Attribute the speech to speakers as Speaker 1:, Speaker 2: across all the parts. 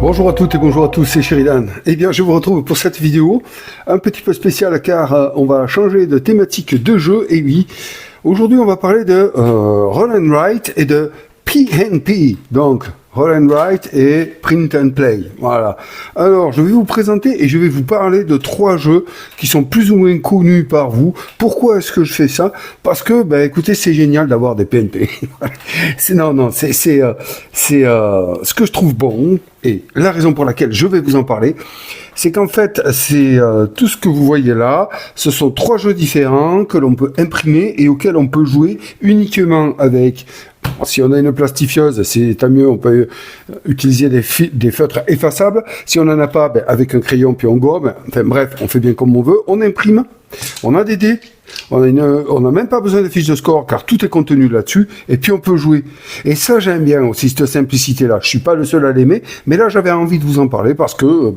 Speaker 1: Bonjour à toutes et bonjour à tous, c'est Sheridan. Eh bien, je vous retrouve pour cette vidéo un petit peu spéciale car on va changer de thématique de jeu. Et oui, aujourd'hui on va parler de Roll and Write et de PNP. Donc, Roll and Write et Print and Play. Voilà. Alors, je vais vous présenter et je vais vous parler de 3 jeux qui sont plus ou moins connus par vous. Pourquoi est-ce que je fais ça? Parce que, écoutez, c'est génial d'avoir des PNP. C'est ce que je trouve bon. Et la raison pour laquelle je vais vous en parler, c'est qu'en fait, c'est tout ce que vous voyez là, ce sont 3 jeux différents que l'on peut imprimer et auxquels on peut jouer uniquement avec. Si on a une plastifieuse, c'est tant mieux, on peut utiliser des feutres effaçables. Si on n'en a pas, avec un crayon puis on gomme. Enfin bref, on fait bien comme on veut. On imprime, on a des dés, on n'a même pas besoin de fiches de score car tout est contenu là-dessus. Et puis on peut jouer. Et ça, j'aime bien aussi cette simplicité-là. Je suis pas le seul à l'aimer, mais là j'avais envie de vous en parler parce que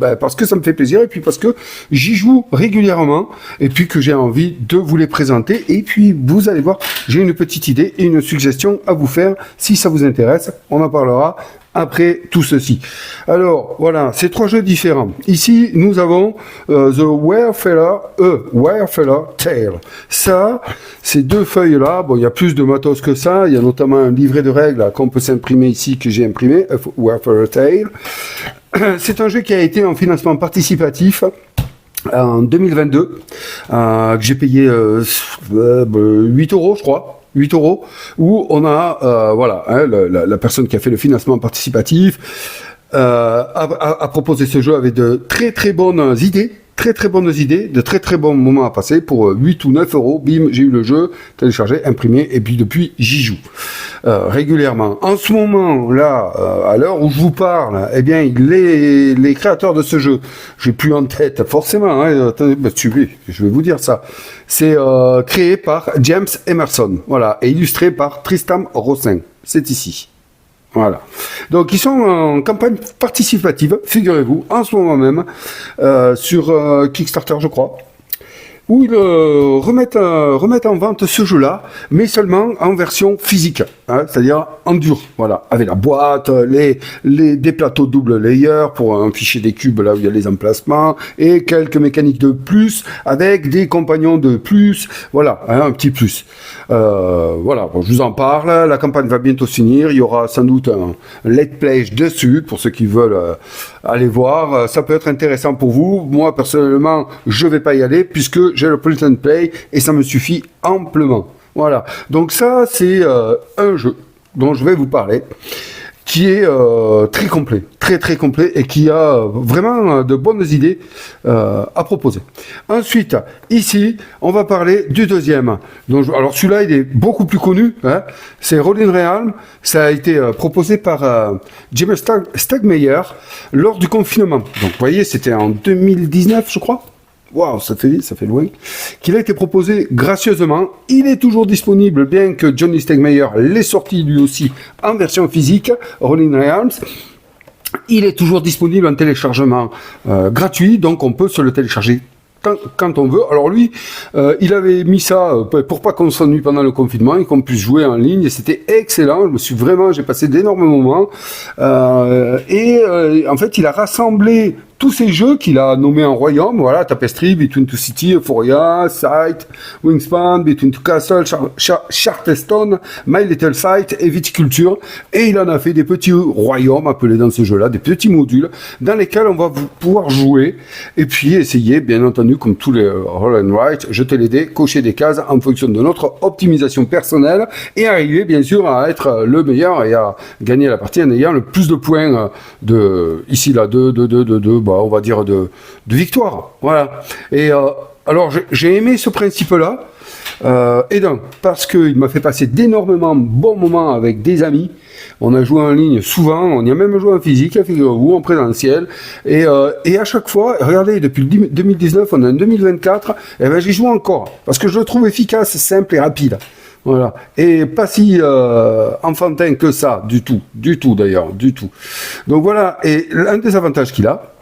Speaker 1: ça me fait plaisir et puis parce que j'y joue régulièrement et puis que j'ai envie de vous les présenter. Et puis vous allez voir, j'ai une petite idée et une suggestion à vous faire si ça vous intéresse. On en parlera après tout ceci. Alors, voilà, c'est 3 jeux différents. Ici, nous avons The Wirefeller Tale. Ça, ces 2 feuilles-là, bon, il y a plus de matos que ça. Il y a notamment un livret de règles qu'on peut s'imprimer ici, que j'ai imprimé, Wirefeller Tale. C'est un jeu qui a été en financement participatif en 2022, que j'ai payé 8 euros, je crois. 8 euros, où on a, la personne qui a fait le financement participatif a proposé ce jeu avec de très bonnes idées, de très bons moments à passer pour 8 ou 9 euros. Bim, j'ai eu le jeu, téléchargé, imprimé, et puis depuis, j'y joue régulièrement. En ce moment, là, à l'heure où je vous parle, eh bien, les créateurs de ce jeu, j'ai plus en tête, forcément, attendez, je vais vous dire ça. C'est créé par James Emerson, voilà, et illustré par Tristan Rossin. C'est ici. Voilà. Donc ils sont en campagne participative, figurez-vous, en ce moment même, sur Kickstarter, je crois, où ils remettent en vente ce jeu-là, mais seulement en version physique, c'est-à-dire en dur, voilà, avec la boîte, des plateaux double layer pour afficher des cubes là où il y a les emplacements, et quelques mécaniques de plus, avec des compagnons de plus, voilà, un petit plus. Voilà, bon, je vous en parle, la campagne va bientôt se finir, il y aura sans doute un let's play dessus, pour ceux qui veulent aller voir, ça peut être intéressant pour vous. Moi, personnellement, je vais pas y aller, puisque j'ai le print and play, et ça me suffit amplement. Voilà, donc ça, c'est un jeu dont je vais vous parler, qui est très complet, très complet, et qui a vraiment de bonnes idées à proposer. Ensuite, ici, on va parler du deuxième. Donc, alors celui-là, il est beaucoup plus connu, c'est Rolling Realm. Ça a été proposé par Jim Stegmaier lors du confinement. Donc, vous voyez, c'était en 2019, je crois. Waouh, ça fait loin. Qu'il a été proposé gracieusement. Il est toujours disponible, bien que Johnny Stegmaier l'ait sorti lui aussi en version physique, Rolling Realms. Il est toujours disponible en téléchargement gratuit, donc on peut se le télécharger quand on veut. Alors lui, il avait mis ça pour pas qu'on s'ennuie pendant le confinement et qu'on puisse jouer en ligne, et c'était excellent. J'ai passé d'énormes moments. En fait, il a rassemblé tous ces jeux qu'il a nommés en royaume, voilà, Tapestry, Between Two Cities, Euphoria, Sight, Wingspan, Between Two Castles, Charterstone, My Little Sight et Viticulture. Et il en a fait des petits royaumes appelés dans ce jeu-là, des petits modules dans lesquels on va pouvoir jouer et puis essayer, bien entendu, comme tous les roll and write, jeter les dés, cocher des cases en fonction de notre optimisation personnelle et arriver, bien sûr, à être le meilleur et à gagner la partie en ayant le plus de points on va dire de victoire, voilà. Et alors j'ai aimé ce principe-là, et donc parce qu'il m'a fait passer d'énormément bons moments avec des amis. On a joué en ligne souvent, on y a même joué en physique, figurez-vous, en présentiel, et à chaque fois, regardez, depuis 2019, on est en 2024, et j'y joue encore, parce que je le trouve efficace, simple et rapide. Voilà. Et pas si enfantin que ça, du tout d'ailleurs, du tout. Donc voilà, et l'un des avantages qu'il a,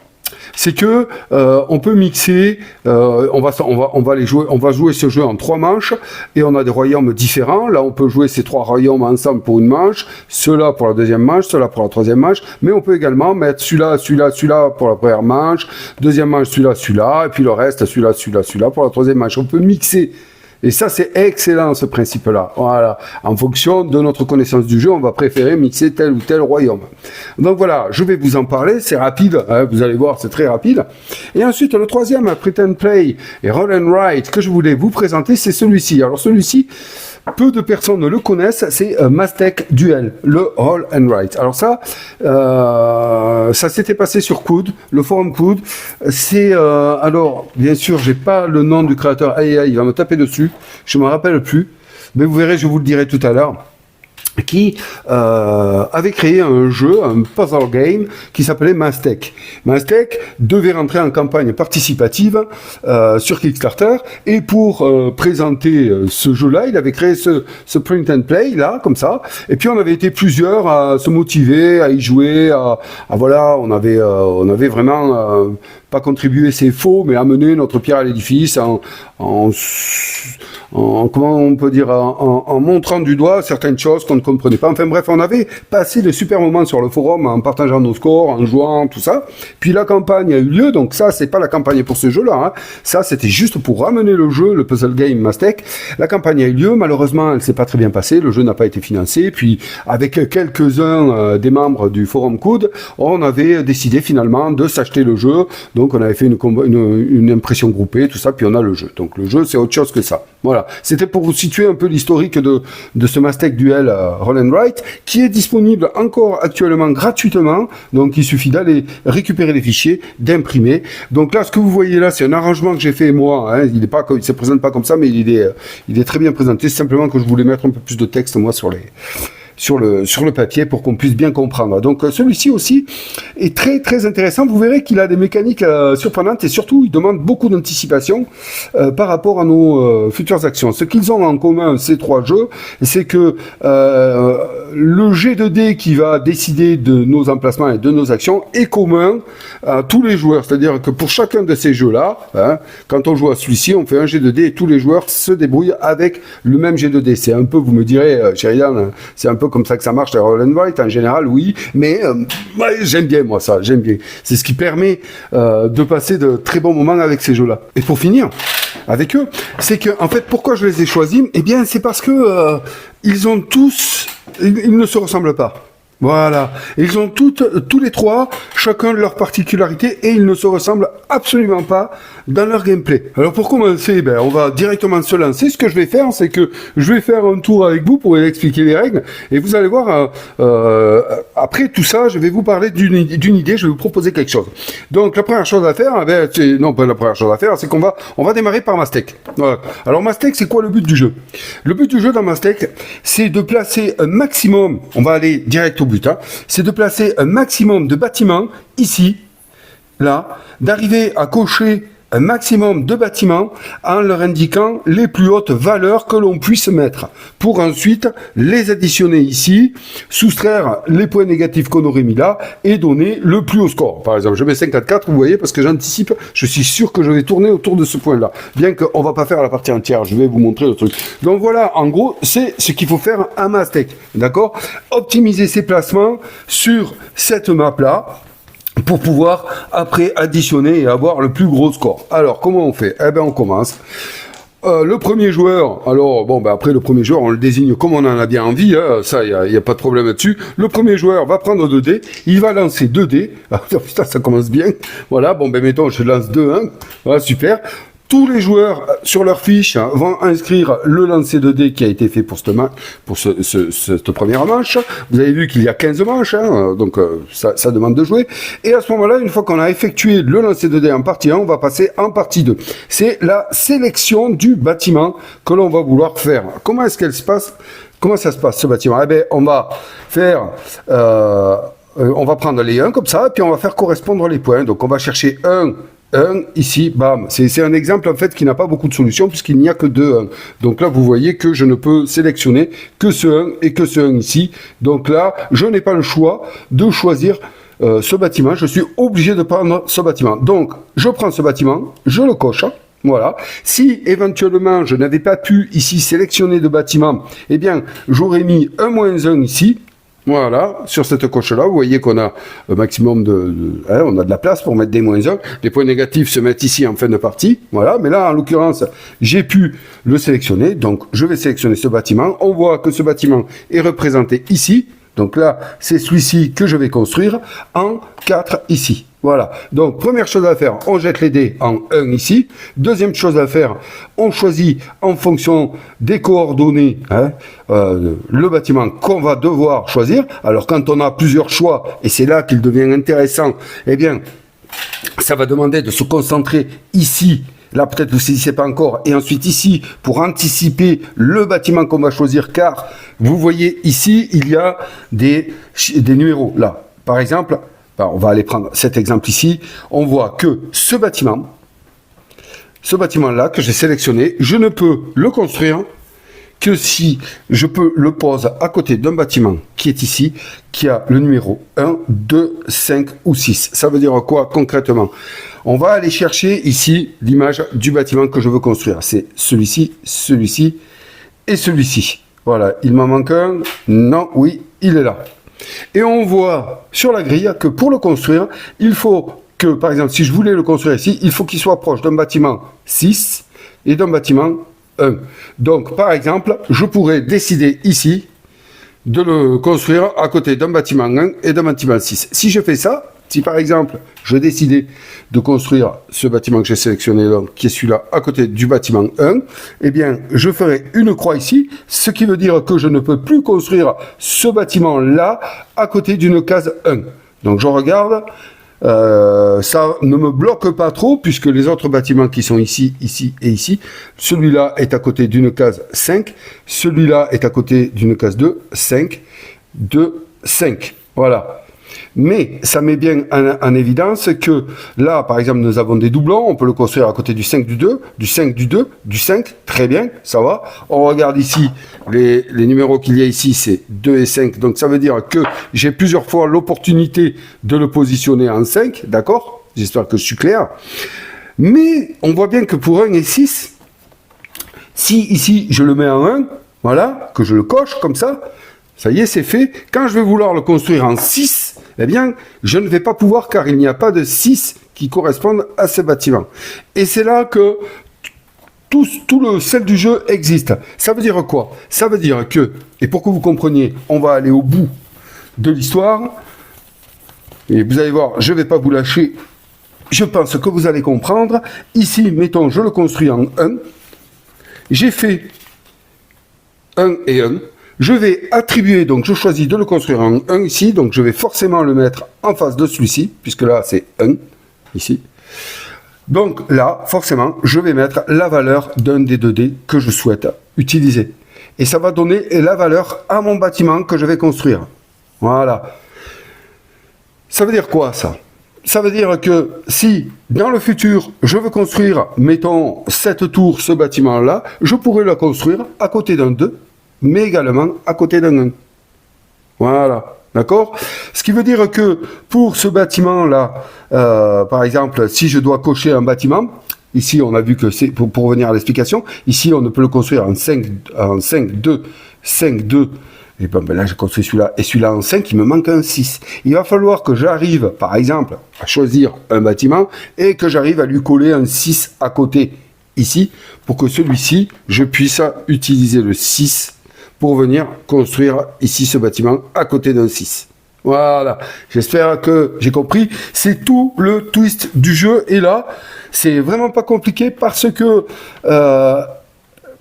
Speaker 1: c'est que on peut mixer, on va jouer ce jeu en 3 manches et on a des royaumes différents. Là, on peut jouer ces 3 royaumes ensemble pour une manche, ceux-là pour la deuxième manche, ceux-là pour la troisième manche. Mais on peut également mettre celui-là pour la première manche, deuxième manche celui-là, et puis le reste celui-là pour la troisième manche. On peut mixer. Et ça, c'est excellent, ce principe-là. Voilà. En fonction de notre connaissance du jeu, on va préférer mixer tel ou tel royaume. Donc voilà, je vais vous en parler. C'est rapide, hein, vous allez voir, c'est très rapide. Et ensuite, le troisième, Pretend Play et Roll and Write, que je voulais vous présenter, c'est celui-ci. Alors celui-ci, peu de personnes le connaissent, c'est Mastech Duel, le Roll and Write. Alors ça s'était passé sur Coude, le forum Coude. C'est alors bien sûr, j'ai pas le nom du créateur. Il va me taper dessus. Je me rappelle plus, mais vous verrez, je vous le dirai tout à l'heure. Qui avait créé un jeu, un puzzle game, qui s'appelait Mastech. Mastech devait rentrer en campagne participative sur Kickstarter, et pour présenter ce jeu-là, il avait créé ce print and play, là, comme ça, et puis on avait été plusieurs à se motiver, à y jouer, voilà, on avait vraiment pas contribué, c'est faux, mais amener notre pierre à l'édifice en comment on peut dire, en montrant du doigt certaines choses qu'on ne comprenait pas. Enfin bref, on avait passé de super moments sur le forum en partageant nos scores, en jouant, tout ça. Puis la campagne a eu lieu, donc ça, c'est pas la campagne pour ce jeu-là, hein. Ça, c'était juste pour ramener le jeu, le puzzle game Mastech. La campagne a eu lieu, malheureusement, elle s'est pas très bien passée, le jeu n'a pas été financé, puis avec quelques-uns des membres du forum Coude, on avait décidé finalement de s'acheter le jeu, donc on avait fait une impression groupée, tout ça, puis on a le jeu. Donc le jeu, c'est autre chose que ça. Voilà, c'était pour vous situer un peu l'historique de ce Mastech Duel Roll and Write, qui est disponible encore actuellement gratuitement, donc il suffit d'aller récupérer les fichiers, d'imprimer. Donc là, ce que vous voyez là, c'est un arrangement que j'ai fait moi, hein. Il se présente pas comme ça, mais il est très bien présenté, c'est simplement que je voulais mettre un peu plus de texte, moi, sur le papier pour qu'on puisse bien comprendre. Donc celui-ci aussi est très très intéressant. Vous verrez qu'il a des mécaniques surprenantes et surtout il demande beaucoup d'anticipation par rapport à nos futures actions. Ce qu'ils ont en commun, ces 3 jeux, c'est que le jet de dés qui va décider de nos emplacements et de nos actions est commun à tous les joueurs. C'est-à-dire que pour chacun de ces jeux-là, hein, quand on joue à celui-ci, on fait un jet de dés et tous les joueurs se débrouillent avec le même jet de dés. C'est un peu, vous me direz, Sheridan, c'est un peu comme ça que ça marche, la Roll and Write, en général, oui, mais j'aime bien, moi, ça, j'aime bien. C'est ce qui permet de passer de très bons moments avec ces jeux-là. Et pour finir avec eux, c'est que, en fait, pourquoi je les ai choisis? Eh bien, c'est parce que ils ont tous, ils ne se ressemblent pas. Voilà. Ils ont tous les 3, chacun de leurs particularités, et ils ne se ressemblent absolument pas dans leur gameplay. Alors pour commencer, on va directement se lancer. Ce que je vais faire, c'est que je vais faire un tour avec vous pour expliquer les règles, et vous allez voir, après tout ça, je vais vous parler d'une idée, je vais vous proposer quelque chose. Donc la première chose à faire, non pas la première chose à faire, c'est qu'on va démarrer par Mastech. Voilà. Alors Mastech, c'est quoi le but du jeu? Le but du jeu dans Mastech, c'est de placer un maximum, on va aller direct au but, hein, c'est de placer un maximum de bâtiments ici, là, d'arriver à cocher un maximum de bâtiments en leur indiquant les plus hautes valeurs que l'on puisse mettre, pour ensuite les additionner ici, soustraire les points négatifs qu'on aurait mis là et donner le plus haut score. Par exemple, je mets 54, vous voyez, parce que j'anticipe, je suis sûr que je vais tourner autour de ce point-là, bien qu'on va pas faire la partie entière, je vais vous montrer le truc. Donc voilà, en gros, c'est ce qu'il faut faire à Mastech, d'accord? Optimiser ses placements sur cette map-là, pour pouvoir après additionner et avoir le plus gros score. Alors comment on fait? On commence. Le premier joueur, alors après le premier joueur on le désigne comme on en a bien envie, hein, ça y a pas de problème là-dessus. Le premier joueur va prendre 2 dés, il va lancer 2 dés. Ah, putain, ça commence bien. Voilà, mettons je lance 2, hein. Voilà, super. Tous les joueurs sur leur fiche vont inscrire le lancer de dés qui a été fait pour cette première manche. Vous avez vu qu'il y a 15 manches, hein, donc ça demande de jouer. Et à ce moment-là, une fois qu'on a effectué le lancer de dés en partie 1, on va passer en partie 2. C'est la sélection du bâtiment que l'on va vouloir faire. Comment est-ce qu'elle se passe? Comment ça se passe ce bâtiment? On va faire... on va prendre les 1 comme ça, et puis on va faire correspondre les points. Donc on va chercher 1 ici, bam. C'est un exemple en fait qui n'a pas beaucoup de solutions puisqu'il n'y a que 2 1. Donc là vous voyez que je ne peux sélectionner que ce 1 et que ce 1 ici. Donc là je n'ai pas le choix de choisir ce bâtiment, je suis obligé de prendre ce bâtiment. Donc, je prends ce bâtiment, je le coche. Voilà. Si éventuellement je n'avais pas pu ici sélectionner de bâtiment, eh bien, j'aurais mis un -1 ici. Voilà, sur cette coche-là, vous voyez qu'on a un maximum on a de la place pour mettre des -1. Les points négatifs se mettent ici en fin de partie. Voilà, mais là, en l'occurrence, j'ai pu le sélectionner. Donc, je vais sélectionner ce bâtiment. On voit que ce bâtiment est représenté ici. Donc là, c'est celui-ci que je vais construire en 4 ici. Voilà. Donc, première chose à faire, on jette les dés en 1 ici. Deuxième chose à faire, on choisit en fonction des coordonnées le bâtiment qu'on va devoir choisir. Alors, quand on a plusieurs choix, et c'est là qu'il devient intéressant, eh bien, ça va demander de se concentrer ici. Là, peut-être vous ne saisissez pas encore. Et ensuite ici, pour anticiper le bâtiment qu'on va choisir, car vous voyez ici, il y a des numéros. Là, par exemple, on va aller prendre cet exemple ici. On voit que ce bâtiment-là que j'ai sélectionné, je ne peux le construire que si je peux le poser à côté d'un bâtiment qui est ici, qui a le numéro 1, 2, 5 ou 6. Ça veut dire quoi concrètement? On va aller chercher ici l'image du bâtiment que je veux construire. C'est celui-ci, celui-ci et celui-ci. Voilà, il m'en manque un. Non, oui, il est là. Et on voit sur la grille que pour le construire, il faut que, par exemple, si je voulais le construire ici, il faut qu'il soit proche d'un bâtiment 6 et d'un bâtiment 1. Donc, par exemple, je pourrais décider ici de le construire à côté d'un bâtiment 1 et d'un bâtiment 6. Si je fais ça, si par exemple, je décidais de construire ce bâtiment que j'ai sélectionné, donc, qui est celui-là, à côté du bâtiment 1, eh bien, je ferai une croix ici, ce qui veut dire que je ne peux plus construire ce bâtiment-là à côté d'une case 1. Donc, je regarde, ça ne me bloque pas trop, puisque les autres bâtiments qui sont ici, ici et ici, celui-là est à côté d'une case 5, celui-là est à côté d'une case 2, 5, 2, 5. Voilà. Mais ça met bien en évidence que là, par exemple, nous avons des doublons, on peut le construire à côté du 5 du 2, du 5 du 2, du 5, très bien, ça va. On regarde ici, les numéros qu'il y a ici, c'est 2 et 5, donc ça veut dire que j'ai plusieurs fois l'opportunité de le positionner en 5, d'accord? J'espère que je suis clair. Mais on voit bien que pour 1 et 6, si ici je le mets en 1, voilà, que je le coche comme ça y est, c'est fait. Quand je vais vouloir le construire en 6, eh bien, je ne vais pas pouvoir car il n'y a pas de 6 qui correspondent à ce bâtiment. Et c'est là que tout le sel du jeu existe. Ça veut dire quoi? Ça veut dire que, et pour que vous compreniez, on va aller au bout de l'histoire. Et vous allez voir, je ne vais pas vous lâcher. Je pense que vous allez comprendre. Ici, mettons, je le construis en 1. J'ai fait 1 et 1. Je vais attribuer, donc je choisis de le construire en 1 ici, donc je vais forcément le mettre en face de celui-ci, puisque là c'est 1, ici. Donc là, forcément, je vais mettre la valeur d'un des 2 dés que je souhaite utiliser. Et ça va donner la valeur à mon bâtiment que je vais construire. Voilà. Ça veut dire quoi ça? Ça veut dire que si, dans le futur, je veux construire, mettons, cette tour, ce bâtiment-là, je pourrais la construire à côté d'un 2, mais également à côté d'un 1. Voilà, d'accord? Ce qui veut dire que pour ce bâtiment-là, par exemple, si je dois cocher un bâtiment, ici on a vu que c'est, pour revenir à l'explication, ici on ne peut le construire en 5, 2, 5, 2, et ben là j'ai construit celui-là, et celui-là en 5, il me manque un 6. Il va falloir que j'arrive, par exemple, à choisir un bâtiment, et que j'arrive à lui coller un 6 à côté, ici, pour que celui-ci, je puisse utiliser le 6 pour venir construire ici ce bâtiment à côté d'un 6. Voilà, j'espère que j'ai compris. C'est tout le twist du jeu. Et là, c'est vraiment pas compliqué parce que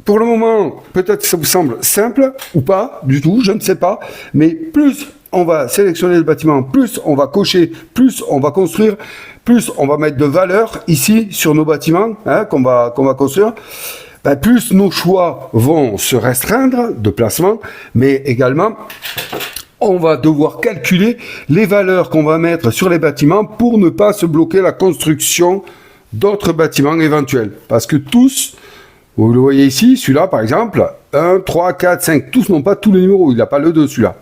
Speaker 1: pour le moment, peut-être que ça vous semble simple ou pas du tout, je ne sais pas. Mais plus on va sélectionner le bâtiment, plus on va cocher, plus on va construire, plus on va mettre de valeur ici sur nos bâtiments qu'on va construire. Plus nos choix vont se restreindre de placement, mais également, on va devoir calculer les valeurs qu'on va mettre sur les bâtiments pour ne pas se bloquer la construction d'autres bâtiments éventuels. Parce que tous, vous le voyez ici, celui-là par exemple, 1, 3, 4, 5, tous n'ont pas tous les numéros, il n'a pas le 2 celui-là.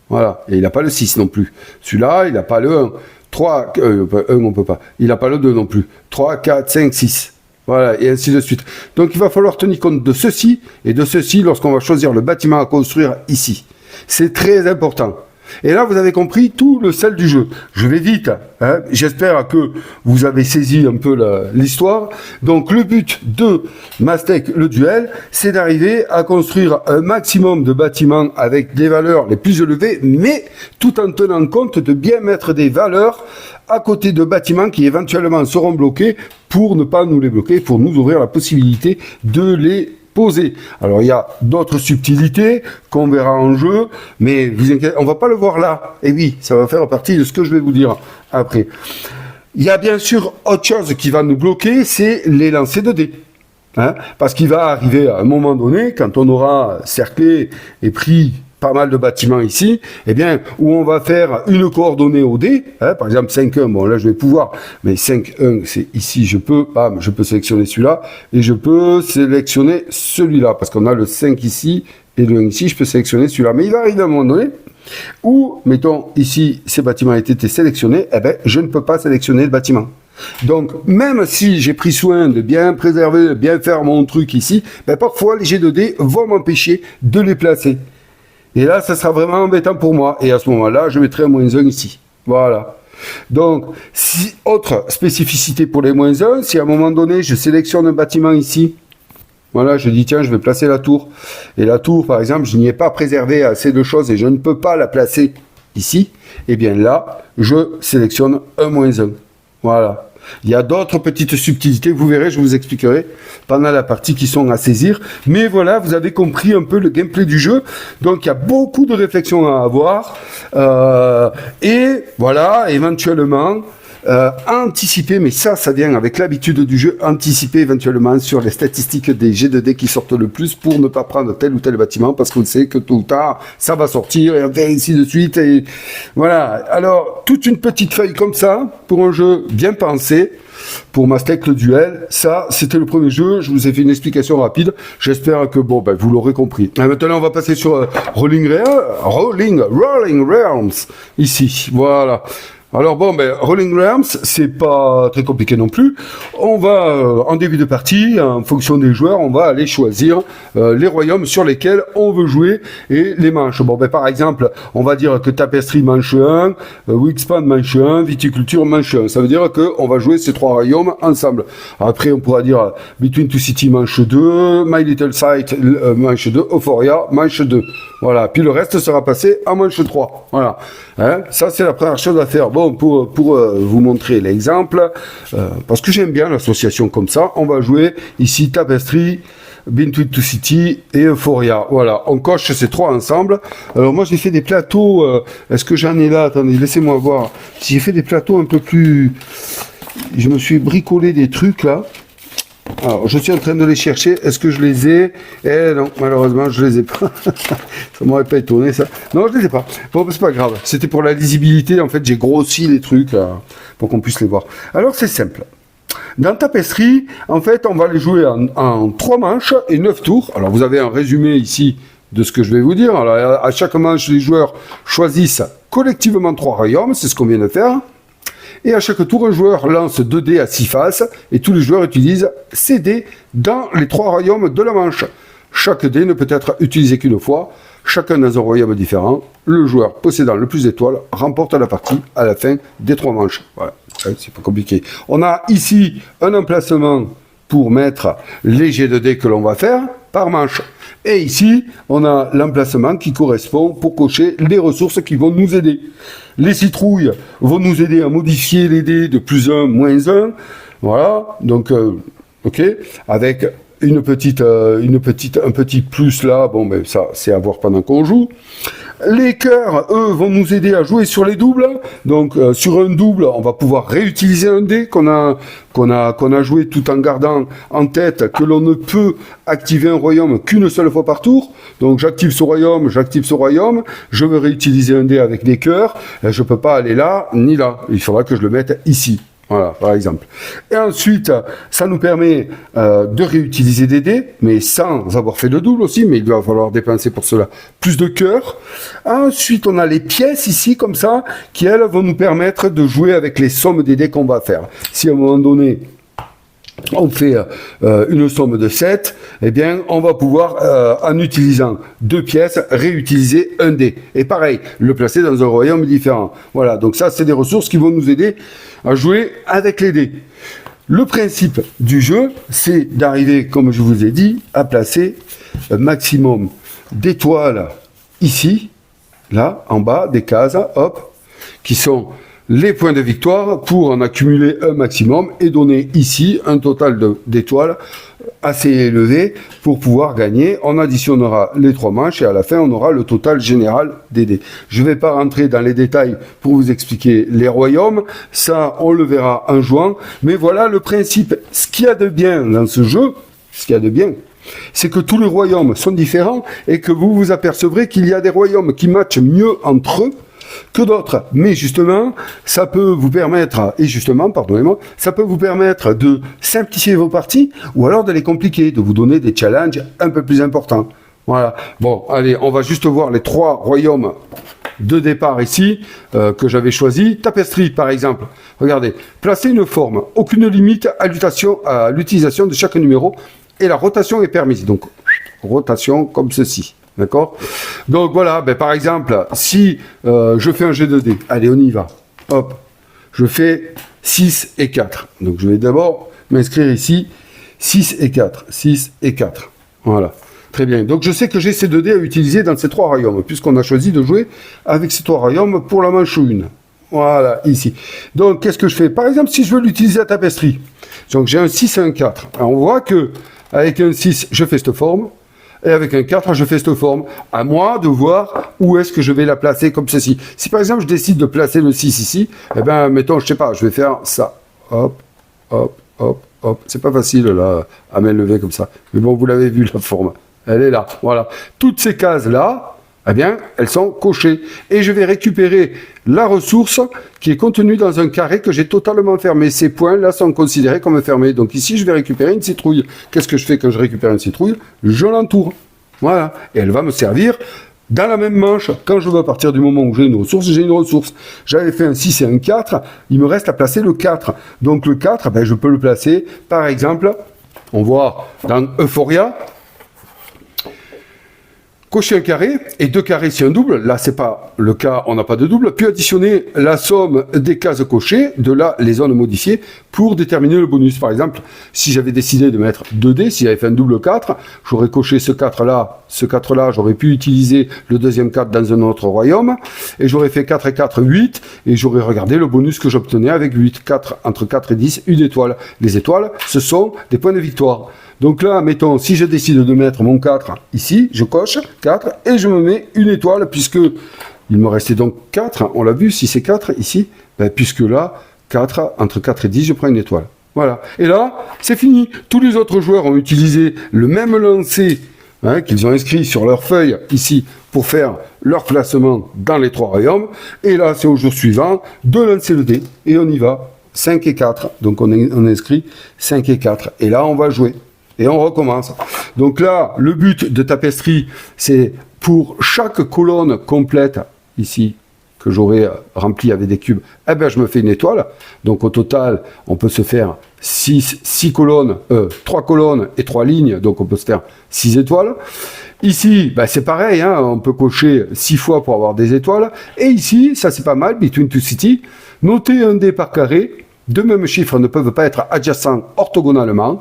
Speaker 1: Voilà. Et il n'a pas le 6 non plus. Celui-là, il n'a pas le 1. 3, 1, on peut pas. Il n'a pas le 2 non plus. 3, 4, 5, 6. Voilà, et ainsi de suite. Donc, il va falloir tenir compte de ceci et de ceci lorsqu'on va choisir le bâtiment à construire ici. C'est très important. Et là, vous avez compris tout le sel du jeu. Je vais vite. Hein. J'espère que vous avez saisi un peu l'histoire. Donc, le but de Mastech, le duel, c'est d'arriver à construire un maximum de bâtiments avec des valeurs les plus élevées, mais tout en tenant compte de bien mettre des valeurs à côté de bâtiments qui éventuellement seront bloqués pour ne pas nous les bloquer, pour nous ouvrir la possibilité de les poser. Alors il y a d'autres subtilités qu'on verra en jeu, mais vous inquiétez, on va pas le voir là. Et oui, ça va faire partie de ce que je vais vous dire après. Il y a bien sûr autre chose qui va nous bloquer, c'est les lancers de dés. Hein, parce qu'il va arriver à un moment donné, quand on aura cerclé et pris pas mal de bâtiments ici, eh bien, où on va faire une coordonnée au dé, hein, par exemple 5-1, bon là je vais pouvoir, mais 5-1 c'est ici, je peux sélectionner celui-là, et je peux sélectionner celui-là, parce qu'on a le 5 ici, et le 1 ici, je peux sélectionner celui-là, mais il va arriver à un moment donné, où, mettons, ici, ces bâtiments ont été sélectionnés, eh ben, je ne peux pas sélectionner le bâtiment. Donc, même si j'ai pris soin de bien préserver, de bien faire mon truc ici, ben, parfois les jets de dés vont m'empêcher de les placer. Et là, ça sera vraiment embêtant pour moi. Et à ce moment-là, je mettrai un -1 ici. Voilà. Donc, autre spécificité pour les -1, si à un moment donné, je sélectionne un bâtiment ici, voilà, je dis, tiens, je vais placer la tour. Et la tour, par exemple, je n'y ai pas préservé assez de choses et je ne peux pas la placer ici. Eh bien là, je sélectionne un -1. Voilà. Il y a d'autres petites subtilités, vous verrez, je vous expliquerai pendant la partie qui sont à saisir. Mais voilà, vous avez compris un peu le gameplay du jeu. Donc, il y a beaucoup de réflexions à avoir. Et voilà, éventuellement, anticiper, mais ça vient avec l'habitude du jeu, anticiper éventuellement sur les statistiques des jets de dés qui sortent le plus pour ne pas prendre tel ou tel bâtiment parce qu'on sait que tôt ou tard ça va sortir et ainsi de suite. Et voilà. Alors, toute une petite feuille comme ça pour un jeu bien pensé. Pour Mastech le duel, ça c'était le premier jeu, je vous ai fait une explication rapide, j'espère que bon, vous l'aurez compris. Et maintenant on va passer sur Rolling Realms, ici, voilà. Alors bon, Rolling Realms, c'est pas très compliqué non plus. On va, en début de partie, en fonction des joueurs, on va aller choisir les royaumes sur lesquels on veut jouer et les manches. Bon, par exemple, on va dire que Tapestry manche 1, Wingspan manche 1, Viticulture manche 1. Ça veut dire que on va jouer ces trois royaumes ensemble. Après, on pourra dire Between Two Cities manche 2, My Little Sight manche 2, Euphoria manche 2. Voilà. Puis le reste sera passé à manche 3. Voilà. Hein, ça, c'est la première chose à faire. Bon, pour vous montrer l'exemple, parce que j'aime bien l'association comme ça, on va jouer ici Tapestry, Between Two Cities et Euphoria. Voilà, on coche ces trois ensemble. Alors moi, j'ai fait des plateaux, est-ce que j'en ai là? Attendez, laissez-moi voir. J'ai fait des plateaux un peu plus... Je me suis bricolé des trucs là. Alors, je suis en train de les chercher. Est-ce que je les ai? Eh non, malheureusement, je les ai pas. Ça m'aurait pas étonné, ça. Non, je les ai pas. Bon, c'est pas grave. C'était pour la lisibilité. En fait, j'ai grossi les trucs pour qu'on puisse les voir. Alors, c'est simple. Dans Tapestry, en fait, on va les jouer en 3 manches et 9 tours. Alors, vous avez un résumé ici de ce que je vais vous dire. Alors, à chaque manche, les joueurs choisissent collectivement 3 royaumes. C'est ce qu'on vient de faire. Et à chaque tour, un joueur lance 2 dés à 6 faces et tous les joueurs utilisent ces dés dans les 3 royaumes de la manche. Chaque dé ne peut être utilisé qu'une fois, chacun dans un royaume différent. Le joueur possédant le plus d'étoiles remporte la partie à la fin des 3 manches. Voilà, c'est pas compliqué. On a ici un emplacement pour mettre les jets de dés que l'on va faire par manche. Et ici, on a l'emplacement qui correspond pour cocher les ressources qui vont nous aider. Les citrouilles vont nous aider à modifier les dés de +1, -1. Voilà, donc, ok, avec un petit plus là, bon, ça, c'est à voir pendant qu'on joue. Les cœurs, eux, vont nous aider à jouer sur les doubles. Donc, sur un double, on va pouvoir réutiliser un dé qu'on a joué tout en gardant en tête que l'on ne peut activer un royaume qu'une seule fois par tour. Donc, j'active ce royaume, je veux réutiliser un dé avec des cœurs. Je peux pas aller là, ni là. Il faudra que je le mette ici. Voilà, par exemple. Et ensuite, ça nous permet de réutiliser des dés, mais sans avoir fait de double aussi, mais il va falloir dépenser pour cela plus de cœurs. Ensuite, on a les pièces ici, comme ça, qui, elles, vont nous permettre de jouer avec les sommes des dés qu'on va faire. Si à un moment donné, on fait une somme de 7, eh bien, on va pouvoir, en utilisant 2 pièces, réutiliser un dé. Et pareil, le placer dans un royaume différent. Voilà, donc ça, c'est des ressources qui vont nous aider à jouer avec les dés. Le principe du jeu, c'est d'arriver, comme je vous ai dit, à placer un maximum d'étoiles ici, là, en bas, des cases, hop, qui sont les points de victoire pour en accumuler un maximum et donner ici un total d'étoiles assez élevé pour pouvoir gagner. On additionnera les 3 manches et à la fin on aura le total général des dés. Je ne vais pas rentrer dans les détails pour vous expliquer les royaumes, ça on le verra en jouant, mais voilà le principe. Ce qu'il y a de bien dans ce jeu, c'est que tous les royaumes sont différents et que vous vous apercevrez qu'il y a des royaumes qui matchent mieux entre eux que d'autres, mais justement, ça peut vous permettre, ça peut vous permettre de simplifier vos parties, ou alors de les compliquer, de vous donner des challenges un peu plus importants. Voilà. Bon, allez, on va juste voir les 3 royaumes de départ ici, que j'avais choisi. Tapestry, par exemple. Regardez. Placer une forme. Aucune limite à l'utilisation de chaque numéro, et la rotation est permise. Donc, rotation comme ceci. D'accord? Donc voilà, par exemple, si je fais un jet de dés, allez, on y va. Hop, je fais 6 et 4. Donc je vais d'abord m'inscrire ici, 6 et 4, 6 et 4. Voilà, très bien. Donc je sais que j'ai ces 2 dés à utiliser dans ces 3 royaumes, puisqu'on a choisi de jouer avec ces 3 royaumes pour la manche 1. Voilà, ici. Donc qu'est-ce que je fais? Par exemple, si je veux l'utiliser à tapestry, donc j'ai un 6 et un 4. Alors on voit que avec un 6, je fais cette forme. Et avec un 4, je fais cette forme. À moi de voir où est-ce que je vais la placer comme ceci. Si par exemple je décide de placer le 6 ici, eh bien, mettons, je sais pas, je vais faire ça. Hop, hop, hop, hop. C'est pas facile là, à main levée comme ça. Mais bon, vous l'avez vu, la forme. Elle est là. Voilà. Toutes ces cases-là, eh bien, elles sont cochées. Et je vais récupérer la ressource qui est contenue dans un carré que j'ai totalement fermé. Ces points-là sont considérés comme fermés. Donc ici, je vais récupérer une citrouille. Qu'est-ce que je fais quand je récupère une citrouille? Je l'entoure. Voilà. Et elle va me servir dans la même manche. Quand je veux, à partir du moment où j'ai une ressource, j'ai une ressource. J'avais fait un 6 et un 4. Il me reste à placer le 4. Donc le 4, je peux le placer, par exemple, on voit dans Euphoria, cocher un carré, et 2 carrés si un double, là c'est pas le cas, on n'a pas de double, puis additionner la somme des cases cochées, de là les zones modifiées, pour déterminer le bonus. Par exemple, si j'avais décidé de mettre 2 dés, si j'avais fait un double 4, j'aurais coché ce 4 là, j'aurais pu utiliser le deuxième 4 dans un autre royaume, et j'aurais fait 4 et 4, 8, et j'aurais regardé le bonus que j'obtenais avec 8, 4, entre 4 et 10, une étoile. Les étoiles, ce sont des points de victoire. Donc là, mettons, si je décide de mettre mon 4 ici, je coche 4 et je me mets une étoile puisque il me restait donc 4, on l'a vu, si c'est 4 ici, puisque là, 4, entre 4 et 10, je prends une étoile. Voilà. Et là, c'est fini. Tous les autres joueurs ont utilisé le même lancer qu'ils ont inscrit sur leur feuille ici pour faire leur placement dans les 3 royaumes. Et là, c'est au jour suivant de lancer le dé et on y va. 5 et 4. Donc on inscrit 5 et 4. Et là, on va jouer. Et on recommence. Donc là, le but de Tapestry, c'est pour chaque colonne complète, ici, que j'aurai remplie avec des cubes, je me fais une étoile. Donc au total, on peut se faire 3 colonnes et 3 lignes, donc on peut se faire 6 étoiles. Ici, c'est pareil, on peut cocher 6 fois pour avoir des étoiles. Et ici, ça c'est pas mal, Between Two Cities, noter un dé par carré, 2 mêmes chiffres ne peuvent pas être adjacents orthogonalement.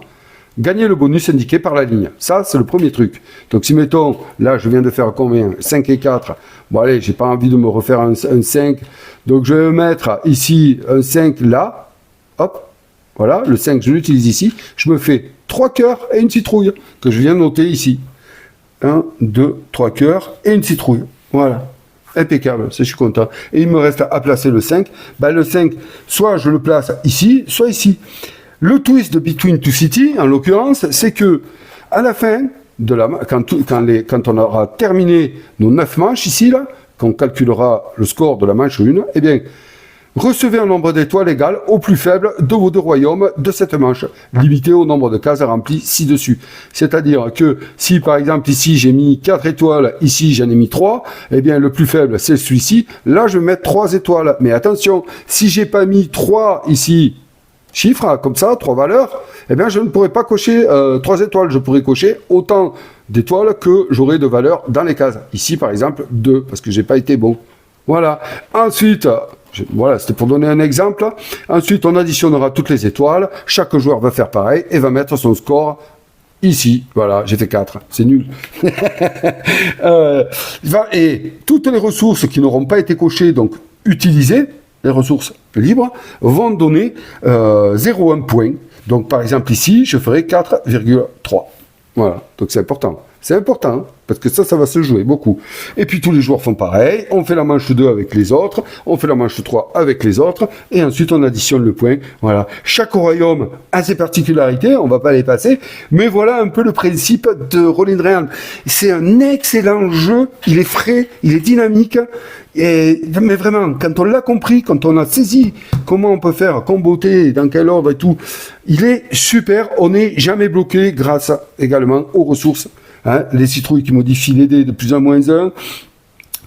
Speaker 1: Gagner le bonus indiqué par la ligne. Ça, c'est le premier truc. Donc, si mettons, là, je viens de faire combien? 5 et 4. Bon, allez, j'ai pas envie de me refaire un 5. Donc, je vais mettre ici un 5 là. Hop. Voilà, le 5, je l'utilise ici. Je me fais 3 cœurs et une citrouille que je viens de noter ici. 1, 2, 3 cœurs et une citrouille. Voilà. Impeccable, je suis content. Et il me reste à placer le 5. Le 5, soit je le place ici, soit ici. Le twist de Between Two Cities, en l'occurrence, c'est que à la fin, quand on aura terminé nos 9 manches ici, là, qu'on calculera le score de la manche 1, Recevez un nombre d'étoiles égal au plus faible de vos deux royaumes de cette manche, limité au nombre de cases remplies ci-dessus. C'est-à-dire que si par exemple ici j'ai mis 4 étoiles, ici j'en ai mis 3, eh bien le plus faible c'est celui-ci, là je vais mettre 3 étoiles. Mais attention, si j'ai pas mis 3 ici, chiffres, comme ça, 3 valeurs, eh bien je ne pourrais pas cocher 3 étoiles, je pourrais cocher autant d'étoiles que j'aurai de valeurs dans les cases. Ici par exemple 2, parce que j'ai pas été bon. Voilà. Ensuite, voilà, c'était pour donner un exemple. Ensuite, on additionnera toutes les étoiles. Chaque joueur va faire pareil et va mettre son score ici. Voilà, j'ai fait 4. C'est nul. Et toutes les ressources qui n'auront pas été cochées, donc utilisées, les ressources libres, vont donner 0,1 point. Donc, par exemple, ici, je ferai 4,3. Voilà, donc c'est important. C'est important, hein, parce que ça va se jouer beaucoup. Et puis tous les joueurs font pareil, on fait la manche 2 avec les autres, on fait la manche 3 avec les autres, et ensuite on additionne le point. Voilà. Chaque royaume a ses particularités, on va pas les passer, mais voilà un peu le principe de Roll and Realm. C'est un excellent jeu, il est frais, il est dynamique, mais vraiment, quand on l'a compris, quand on a saisi comment on peut faire comboter, dans quel ordre et tout, il est super, on n'est jamais bloqué grâce également aux ressources. Hein, les citrouilles qui modifient les dés de plus en moins 1,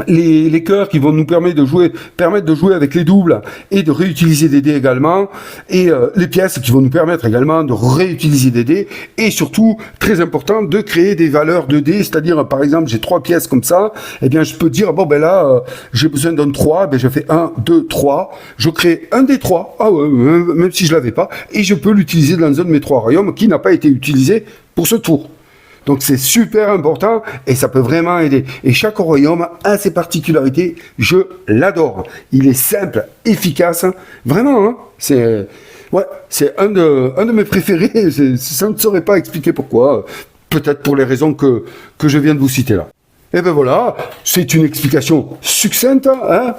Speaker 1: les cœurs qui vont nous permettre de jouer avec les doubles et de réutiliser des dés également, et les pièces qui vont nous permettre également de réutiliser des dés, et surtout, très important, de créer des valeurs de dés, c'est-à-dire, par exemple, j'ai 3 pièces comme ça, et bien je peux dire, bon ben là, j'ai besoin d'un 3, ben je fais 1, 2, 3, je crée un des 3, ah ouais, même si je l'avais pas, et je peux l'utiliser dans un de mes 3 royaumes qui n'a pas été utilisé pour ce tour. Donc c'est super important et ça peut vraiment aider. Et chaque royaume a ses particularités. Je l'adore. Il est simple, efficace. Vraiment, hein, c'est un de mes préférés. Ça ne saurait pas expliquer pourquoi. Peut-être pour les raisons que je viens de vous citer là. Et ben voilà, c'est une explication succincte. Hein,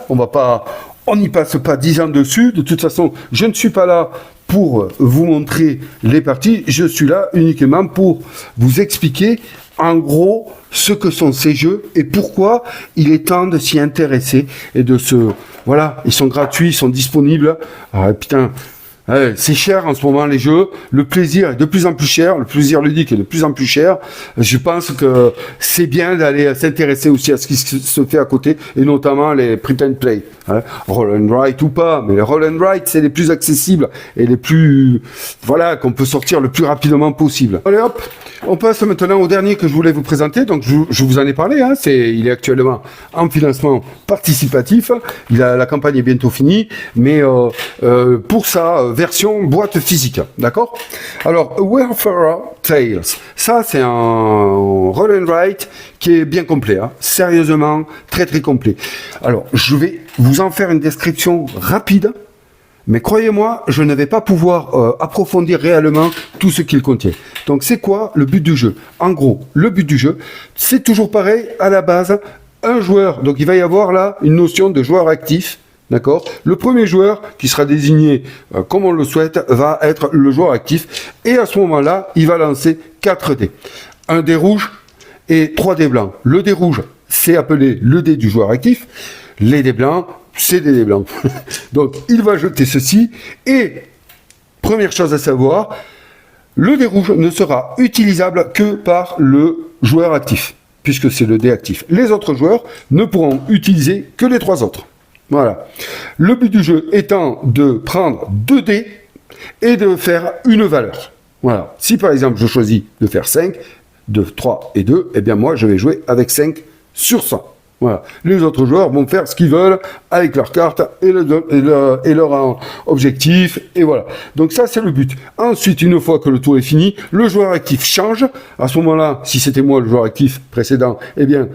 Speaker 1: on n'y passe pas 10 ans dessus. De toute façon, je ne suis pas là pour vous montrer les parties, je suis là uniquement pour vous expliquer en gros ce que sont ces jeux et pourquoi il est temps de s'y intéresser et de voilà, ils sont gratuits, ils sont disponibles. Ah, putain, c'est cher en ce moment les jeux, le plaisir est de plus en plus cher, le plaisir ludique est de plus en plus cher. Je pense que c'est bien d'aller s'intéresser aussi à ce qui se fait à côté, et notamment les print and play, hein, roll and write ou pas, mais les roll and write c'est les plus accessibles et les plus, voilà, qu'on peut sortir le plus rapidement possible. Allez hop, on passe maintenant au dernier que je voulais vous présenter. Donc je vous en ai parlé, hein, il est actuellement en financement participatif, la campagne est bientôt finie, mais pour ça, version boîte physique, d'accord? Alors, Wayfarer Tales, ça c'est un roll and write qui est bien complet, hein, sérieusement, très très complet. Alors, je vais vous en faire une description rapide, mais croyez-moi, je ne vais pas pouvoir approfondir réellement tout ce qu'il contient. Donc, c'est quoi le but du jeu? En gros, le but du jeu, c'est toujours pareil, à la base, un joueur, donc il va y avoir là une notion de joueur actif. D'accord. Le premier joueur qui sera désigné comme on le souhaite va être le joueur actif. Et à ce moment-là, il va lancer 4 dés. Un dé rouge et 3 dés blancs. Le dé rouge, c'est appelé le dé du joueur actif. Les dés blancs, c'est des dés blancs. Donc, il va jeter ceci. Et, première chose à savoir, le dé rouge ne sera utilisable que par le joueur actif, puisque c'est le dé actif. Les autres joueurs ne pourront utiliser que les 3 autres. Voilà. Le but du jeu étant de prendre 2 dés et de faire une valeur. Voilà. Si par exemple je choisis de faire 5, 2, 3 et 2, eh bien moi je vais jouer avec 5 sur 100. Voilà. Les autres joueurs vont faire ce qu'ils veulent avec leurs cartes et leur objectif. Et voilà. Donc ça c'est le but. Ensuite, une fois que le tour est fini, le joueur actif change. À ce moment-là, si c'était moi le joueur actif précédent, eh bien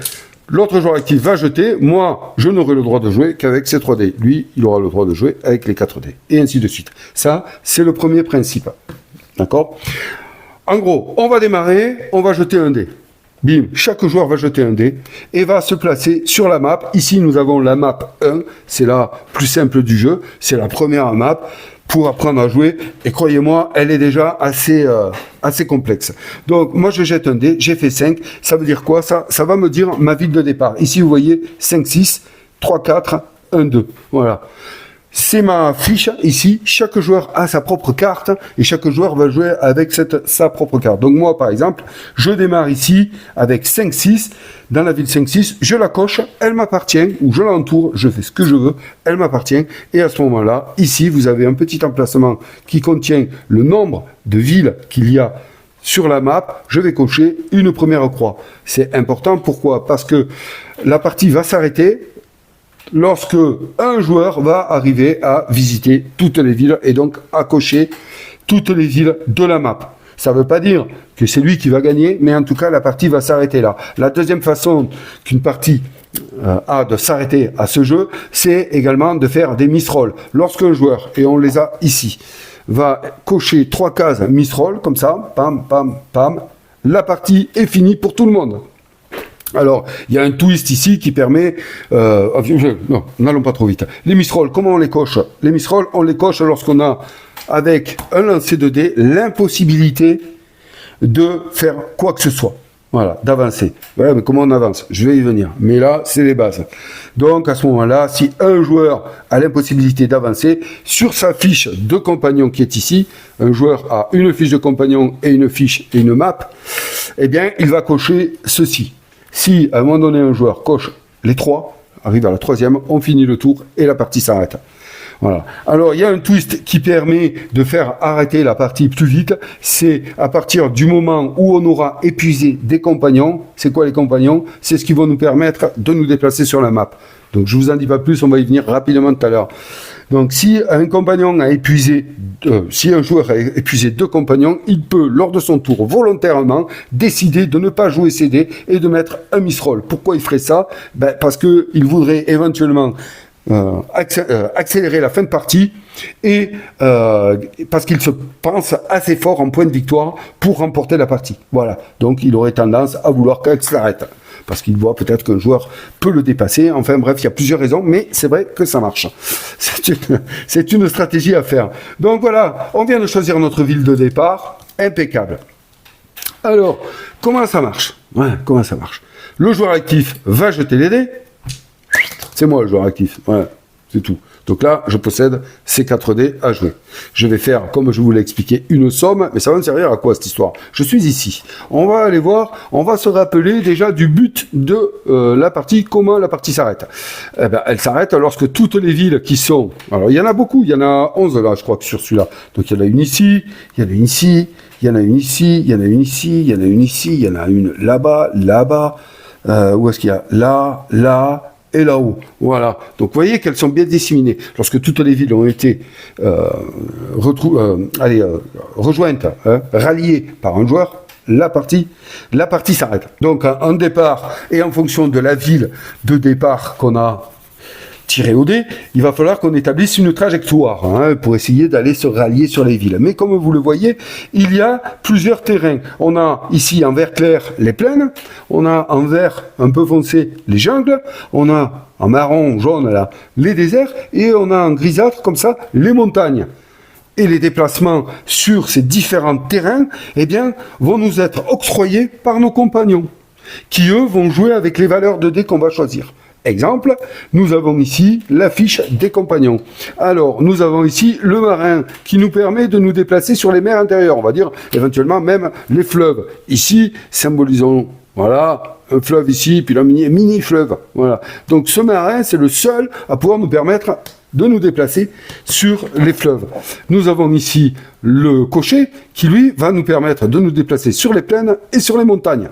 Speaker 1: l'autre joueur actif va jeter, moi je n'aurai le droit de jouer qu'avec ces 3 dés. Lui, il aura le droit de jouer avec les 4 dés. Et ainsi de suite. Ça, c'est le premier principe. D'accord? En gros, on va démarrer, on va jeter un dé. Bim, chaque joueur va jeter un dé et va se placer sur la map. Ici, nous avons la map 1, c'est la plus simple du jeu, c'est la première map pour apprendre à jouer, et croyez-moi, elle est déjà assez complexe. Donc, moi, je jette un dé, j'ai fait 5, ça veut dire quoi? Ça va me dire ma ville de départ. Ici, vous voyez, 5, 6, 3, 4, 1, 2, voilà. c'est ma fiche ici. Chaque joueur a sa propre carte et chaque joueur va jouer avec sa propre carte. Donc moi, par exemple, je démarre ici avec 5-6. Dans la ville 5-6, je la coche, elle m'appartient, ou je l'entoure, je fais ce que je veux, elle m'appartient. Et à ce moment-là, ici, vous avez un petit emplacement qui contient le nombre de villes qu'il y a sur la map. Je vais cocher une première croix. C'est important, pourquoi? Parce que la partie va s'arrêter lorsque un joueur va arriver à visiter toutes les villes et donc à cocher toutes les villes de la map. Ça ne veut pas dire que c'est lui qui va gagner, mais en tout cas, la partie va s'arrêter là. La deuxième façon qu'une partie a de s'arrêter à ce jeu, c'est également de faire des miss-rolls. Lorsqu'un joueur, et on les a ici, va cocher 3 cases miss-roll, comme ça, pam, pam, pam, la partie est finie pour tout le monde. Alors, il y a un twist ici qui permet... non, n'allons pas trop vite. Les miss-rolls, comment on les coche? Les miss-rolls, on les coche lorsqu'on a, avec un lancer de dés, l'impossibilité de faire quoi que ce soit. Voilà, d'avancer. Voilà, mais comment on avance? Je vais y venir. Mais là, c'est les bases. Donc, à ce moment-là, si un joueur a l'impossibilité d'avancer, sur sa fiche de compagnon qui est ici, un joueur a une fiche de compagnon et une fiche et une map, eh bien, il va cocher ceci. Si, à un moment donné, un joueur coche les 3, arrive à la 3e, on finit le tour et la partie s'arrête. Voilà. Alors, il y a un twist qui permet de faire arrêter la partie plus vite. C'est à partir du moment où on aura épuisé des compagnons. C'est quoi les compagnons? C'est ce qui va nous permettre de nous déplacer sur la map. Donc, je vous en dis pas plus, on va y venir rapidement tout à l'heure. Donc, si un compagnon a épuisé, si un joueur a épuisé 2 compagnons, il peut, lors de son tour, volontairement, décider de ne pas jouer ses dés et de mettre un miss-roll. Pourquoi il ferait ça? Parce que il voudrait éventuellement accélérer la fin de partie et parce qu'il se pense assez fort en point de victoire pour remporter la partie. Voilà. Donc, il aurait tendance à vouloir qu'elle s'arrête. Parce qu'il voit peut-être qu'un joueur peut le dépasser. Enfin bref, il y a plusieurs raisons, mais c'est vrai que ça marche. C'est une stratégie à faire. Donc voilà, on vient de choisir notre ville de départ. Impeccable. Alors, comment ça marche? Ouais, comment ça marche? Le joueur actif va jeter les dés. C'est moi le joueur actif. Ouais, c'est tout. Donc là, je possède ces 4 dés à jouer. Je vais faire, comme je vous l'ai expliqué, une somme, mais ça va me servir à quoi cette histoire? Je suis ici. On va aller voir, on va se rappeler déjà du but de la partie, comment la partie s'arrête. Eh ben, elle s'arrête lorsque toutes les villes qui sont... Alors, il y en a beaucoup, il y en a 11 là, je crois, sur celui-là. Donc, il y en a une ici, il y en a une ici, il y en a une ici, il y en a une ici, il y en a une ici, il y en a une là-bas, là-bas. Où est-ce qu'il y a? Là, là... et là-haut. Voilà. Donc, vous voyez qu'elles sont bien disséminées. Lorsque toutes les villes ont été rejointes, ralliées par un joueur, la partie s'arrête. Donc, en départ, et en fonction de la ville de départ qu'on a tiré au dé, il va falloir qu'on établisse une trajectoire pour essayer d'aller se rallier sur les villes. Mais comme vous le voyez, il y a plusieurs terrains. On a ici en vert clair les plaines, on a en vert un peu foncé les jungles, on a en marron, jaune là, les déserts, et on a en grisâtre comme ça les montagnes. Et les déplacements sur ces différents terrains, eh bien, vont nous être octroyés par nos compagnons, qui eux vont jouer avec les valeurs de dés qu'on va choisir. Exemple, nous avons ici la fiche des compagnons. Alors, nous avons ici le marin qui nous permet de nous déplacer sur les mers intérieures. On va dire éventuellement même les fleuves. Ici, symbolisons, voilà, un fleuve ici, puis un mini fleuve. Voilà. Donc, ce marin, c'est le seul à pouvoir nous permettre de nous déplacer sur les fleuves. Nous avons ici le cocher qui, lui, va nous permettre de nous déplacer sur les plaines et sur les montagnes.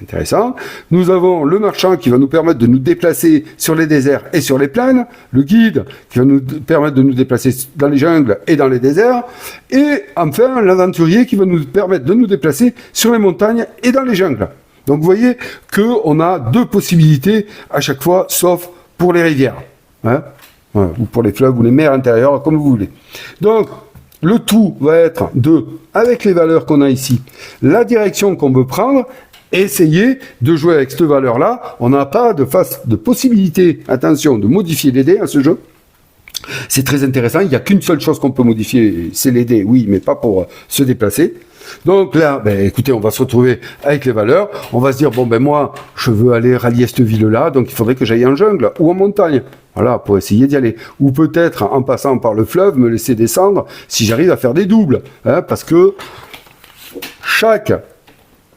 Speaker 1: Intéressant. Nous avons le marchand qui va nous permettre de nous déplacer sur les déserts et sur les plaines, le guide qui va nous permettre de nous déplacer dans les jungles et dans les déserts, et enfin l'aventurier qui va nous permettre de nous déplacer sur les montagnes et dans les jungles. Donc vous voyez qu'on a 2 possibilités à chaque fois, sauf pour les rivières, ou pour les fleuves ou les mers intérieures, comme vous voulez. Donc, le tout va être avec les valeurs qu'on a ici, la direction qu'on veut prendre, essayer de jouer avec cette valeur-là. On n'a pas de possibilité, attention, de modifier les dés à ce jeu. C'est très intéressant. Il n'y a qu'une seule chose qu'on peut modifier, c'est les dés, oui, mais pas pour se déplacer. Donc là, écoutez, on va se retrouver avec les valeurs. On va se dire, bon, moi, je veux aller rallier cette ville-là, donc il faudrait que j'aille en jungle ou en montagne. Voilà, pour essayer d'y aller. Ou peut-être, en passant par le fleuve, me laisser descendre si j'arrive à faire des doubles. Hein, parce que chaque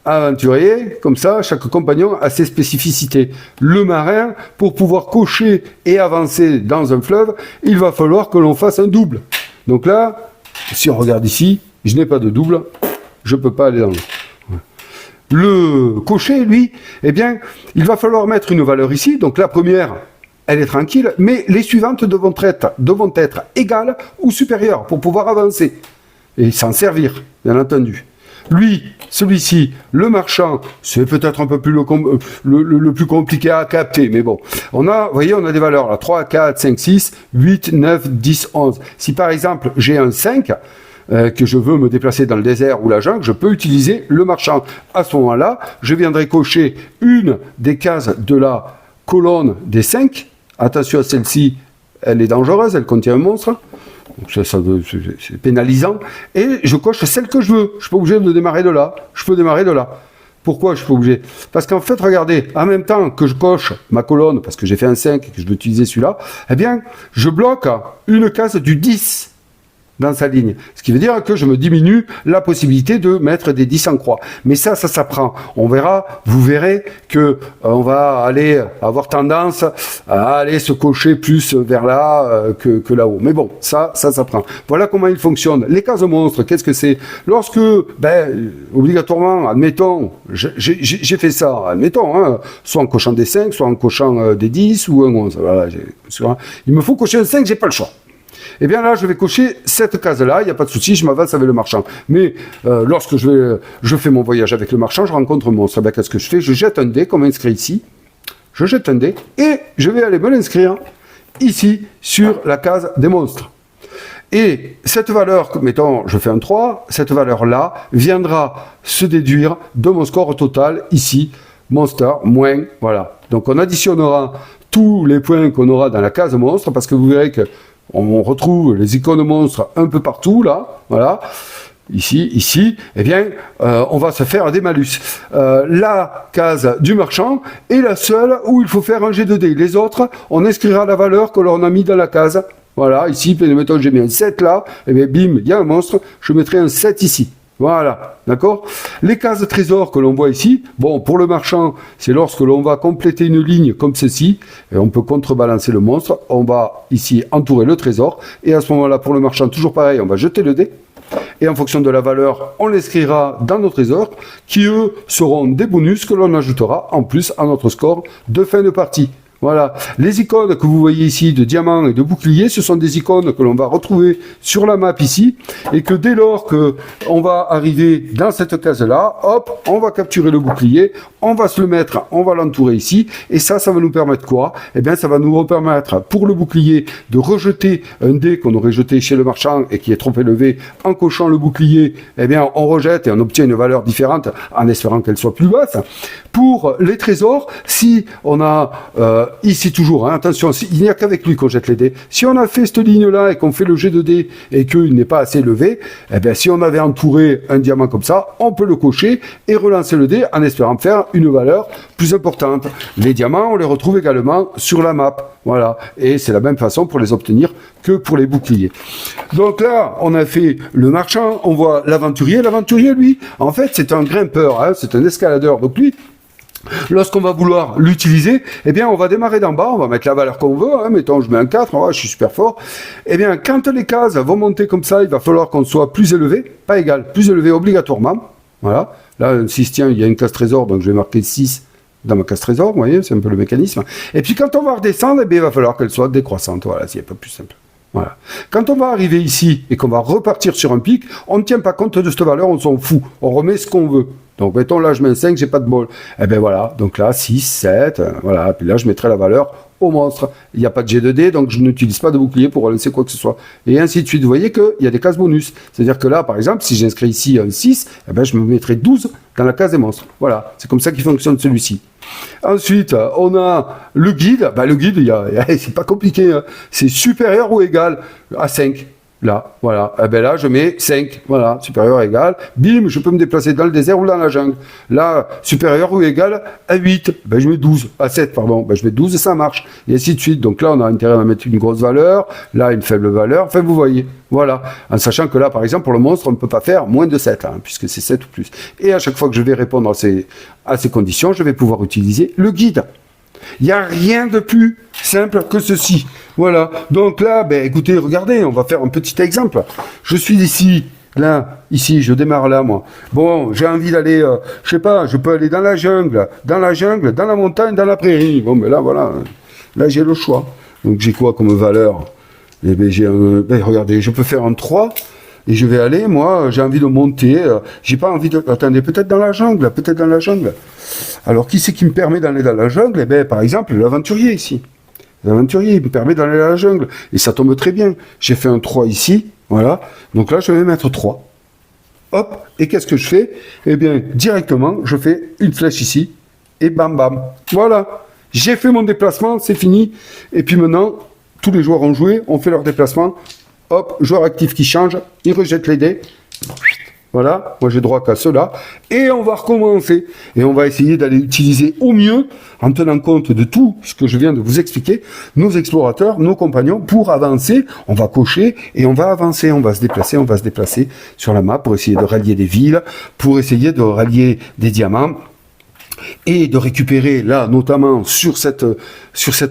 Speaker 1: aventurier, comme ça, chaque compagnon a ses spécificités. Le marin, pour pouvoir cocher et avancer dans un fleuve, il va falloir que l'on fasse un double. Donc là, si on regarde ici, je n'ai pas de double, je ne peux pas aller dans l'eau. Le cocher, lui, eh bien, il va falloir mettre une valeur ici. Donc la première, elle est tranquille, mais les suivantes devront être égales ou supérieures pour pouvoir avancer et s'en servir, bien entendu. Lui, celui-ci, le marchand, c'est peut-être un peu plus le plus compliqué à capter, mais bon. On a, vous voyez, on a des valeurs là, 3, 4, 5, 6, 8, 9, 10, 11. Si par exemple, j'ai un 5, que je veux me déplacer dans le désert ou la jungle, je peux utiliser le marchand. À ce moment-là, je viendrai cocher une des cases de la colonne des 5. Attention à celle-ci, elle est dangereuse, elle contient un monstre. Donc c'est pénalisant. Et je coche celle que je veux. Je suis pas obligé de démarrer de là. Je peux démarrer de là. Pourquoi je suis pas obligé? Parce qu'en fait, regardez, en même temps que je coche ma colonne, parce que j'ai fait un 5 et que je veux utiliser celui-là, eh bien, je bloque une case du 10 dans sa ligne. Ce qui veut dire que je me diminue la possibilité de mettre des 10 en croix. Mais ça s'apprend. On verra, vous verrez que on va aller avoir tendance à aller se cocher plus vers là que là-haut. Mais bon, ça s'apprend. Voilà comment il fonctionne. Les cases monstres, qu'est-ce que c'est? Lorsque, obligatoirement, admettons, j'ai fait ça, admettons, hein, soit en cochant des 5, soit en cochant des 10 ou un 11. Voilà, il me faut cocher un 5, j'ai pas le choix. Eh bien là, je vais cocher cette case-là, il n'y a pas de souci, je m'avance avec le marchand. Mais lorsque je fais mon voyage avec le marchand, je rencontre un monstre. Eh bien, qu'est-ce que je fais? Je jette un dé, comme inscrit ici. Je jette un dé et je vais aller me l'inscrire ici, sur la case des monstres. Et cette valeur, mettons, je fais un 3, cette valeur-là viendra se déduire de mon score total, ici, monster, moins, voilà. Donc on additionnera tous les points qu'on aura dans la case monstre, parce que vous verrez que on retrouve les icônes monstres un peu partout, là, voilà, ici, eh bien, on va se faire des malus. La case du marchand est la seule où il faut faire un jet de dés. Les autres, on inscrira la valeur que l'on a mis dans la case. Voilà, ici, mettons, j'ai mis un 7 là, et bien, bim, il y a un monstre, je mettrai un 7 ici. Voilà, d'accord? Les cases trésors que l'on voit ici, bon, pour le marchand, c'est lorsque l'on va compléter une ligne comme ceci, et on peut contrebalancer le monstre, on va ici entourer le trésor, et à ce moment-là, pour le marchand, toujours pareil, on va jeter le dé, et en fonction de la valeur, on l'inscrira dans nos trésors, qui eux seront des bonus que l'on ajoutera en plus à notre score de fin de partie. Voilà, les icônes que vous voyez ici de diamants et de boucliers, ce sont des icônes que l'on va retrouver sur la map ici, et que dès lors que on va arriver dans cette case-là, hop, on va capturer le bouclier, on va se le mettre, on va l'entourer ici, et ça va nous permettre quoi? Eh bien, ça va nous permettre, pour le bouclier, de rejeter un dé qu'on aurait jeté chez le marchand et qui est trop élevé. En cochant le bouclier, eh bien, on rejette et on obtient une valeur différente en espérant qu'elle soit plus basse. Pour les trésors, si on a ici toujours, hein, attention, il n'y a qu'avec lui qu'on jette les dés. Si on a fait cette ligne-là et qu'on fait le jet de dés et qu'il n'est pas assez élevé, eh bien, si on avait entouré un diamant comme ça, on peut le cocher et relancer le dé en espérant faire une valeur plus importante. Les diamants, on les retrouve également sur la map. Voilà. Et c'est la même façon pour les obtenir que pour les boucliers. Donc là, on a fait le marchand, on voit l'aventurier. L'aventurier, lui, en fait, c'est un grimpeur, hein, c'est un escaladeur. Donc lui, lorsqu'on va vouloir l'utiliser, eh bien, on va démarrer d'en bas, on va mettre la valeur qu'on veut, hein, mettons, je mets un 4, oh, je suis super fort. Eh bien, quand les cases vont monter comme ça, il va falloir qu'on soit plus élevé, pas égal, plus élevé obligatoirement. Voilà. Là, un 6, tiens, il y a une case trésor, donc je vais marquer 6 dans ma case trésor, vous voyez, c'est un peu le mécanisme. Et puis, quand on va redescendre, eh bien, il va falloir qu'elle soit décroissante. Voilà, c'est un peu plus simple. Voilà. Quand on va arriver ici et qu'on va repartir sur un pic, on ne tient pas compte de cette valeur, on s'en fout. On remet ce qu'on veut. Donc, mettons, là, je mets un 5, j'ai pas de bol. Eh bien, voilà. Donc là, 6, 7, voilà. Puis là, je mettrai la valeur au monstre. Il n'y a pas de jet de dés, donc je n'utilise pas de bouclier pour relancer quoi que ce soit. Et ainsi de suite. Vous voyez qu'il y a des cases bonus. C'est-à-dire que là, par exemple, si j'inscris ici un 6, eh bien, je me mettrai 12 dans la case des monstres. Voilà. C'est comme ça qu'il fonctionne celui-ci. Ensuite, on a le guide. Bah, le guide, c'est pas compliqué, hein. C'est supérieur ou égal à 5. Là, voilà. Eh ben là, je mets 5. Voilà, supérieur égal. Bim, je peux me déplacer dans le désert ou dans la jungle. Là, supérieur ou égal à 8. Ben, je mets 12. À 7, pardon. Ben, je mets 12 et ça marche. Et ainsi de suite. Donc là, on a intérêt à mettre une grosse valeur. Là, une faible valeur. Enfin, vous voyez. Voilà. En sachant que là, par exemple, pour le monstre, on ne peut pas faire moins de 7, hein, puisque c'est 7 ou plus. Et à chaque fois que je vais répondre à ces conditions, je vais pouvoir utiliser le guide. Il n'y a rien de plus simple que ceci. Voilà. Donc là, ben, écoutez, regardez, on va faire un petit exemple. Je suis ici, là, ici, je démarre là, moi. Bon, j'ai envie d'aller, je sais pas, je peux aller dans la jungle, dans la montagne, dans la prairie. Bon, ben là, voilà. Là, j'ai le choix. Donc, j'ai quoi comme valeur? Eh ben, regardez, je peux faire un 3. Et je vais aller, moi, j'ai envie de monter, j'ai pas envie de... Attendez, peut-être dans la jungle. Alors, qui c'est qui me permet d'aller dans la jungle? Eh bien, par exemple, l'aventurier ici. L'aventurier, il me permet d'aller dans la jungle. Et ça tombe très bien. J'ai fait un 3 ici, voilà. Donc là, je vais mettre 3. Hop, et qu'est-ce que je fais? Eh bien, directement, je fais une flèche ici, et bam, bam. Voilà. J'ai fait mon déplacement, c'est fini. Et puis maintenant, tous les joueurs ont joué, ont fait leur déplacement. Hop, joueur actif qui change, il rejette les dés. Voilà, moi j'ai droit qu'à cela. Et on va recommencer. Et on va essayer d'aller utiliser au mieux, en tenant compte de tout ce que je viens de vous expliquer, nos explorateurs, nos compagnons, pour avancer. On va cocher et on va avancer. On va se déplacer sur la map pour essayer de rallier des villes, pour essayer de rallier des diamants. Et de récupérer là, notamment sur cette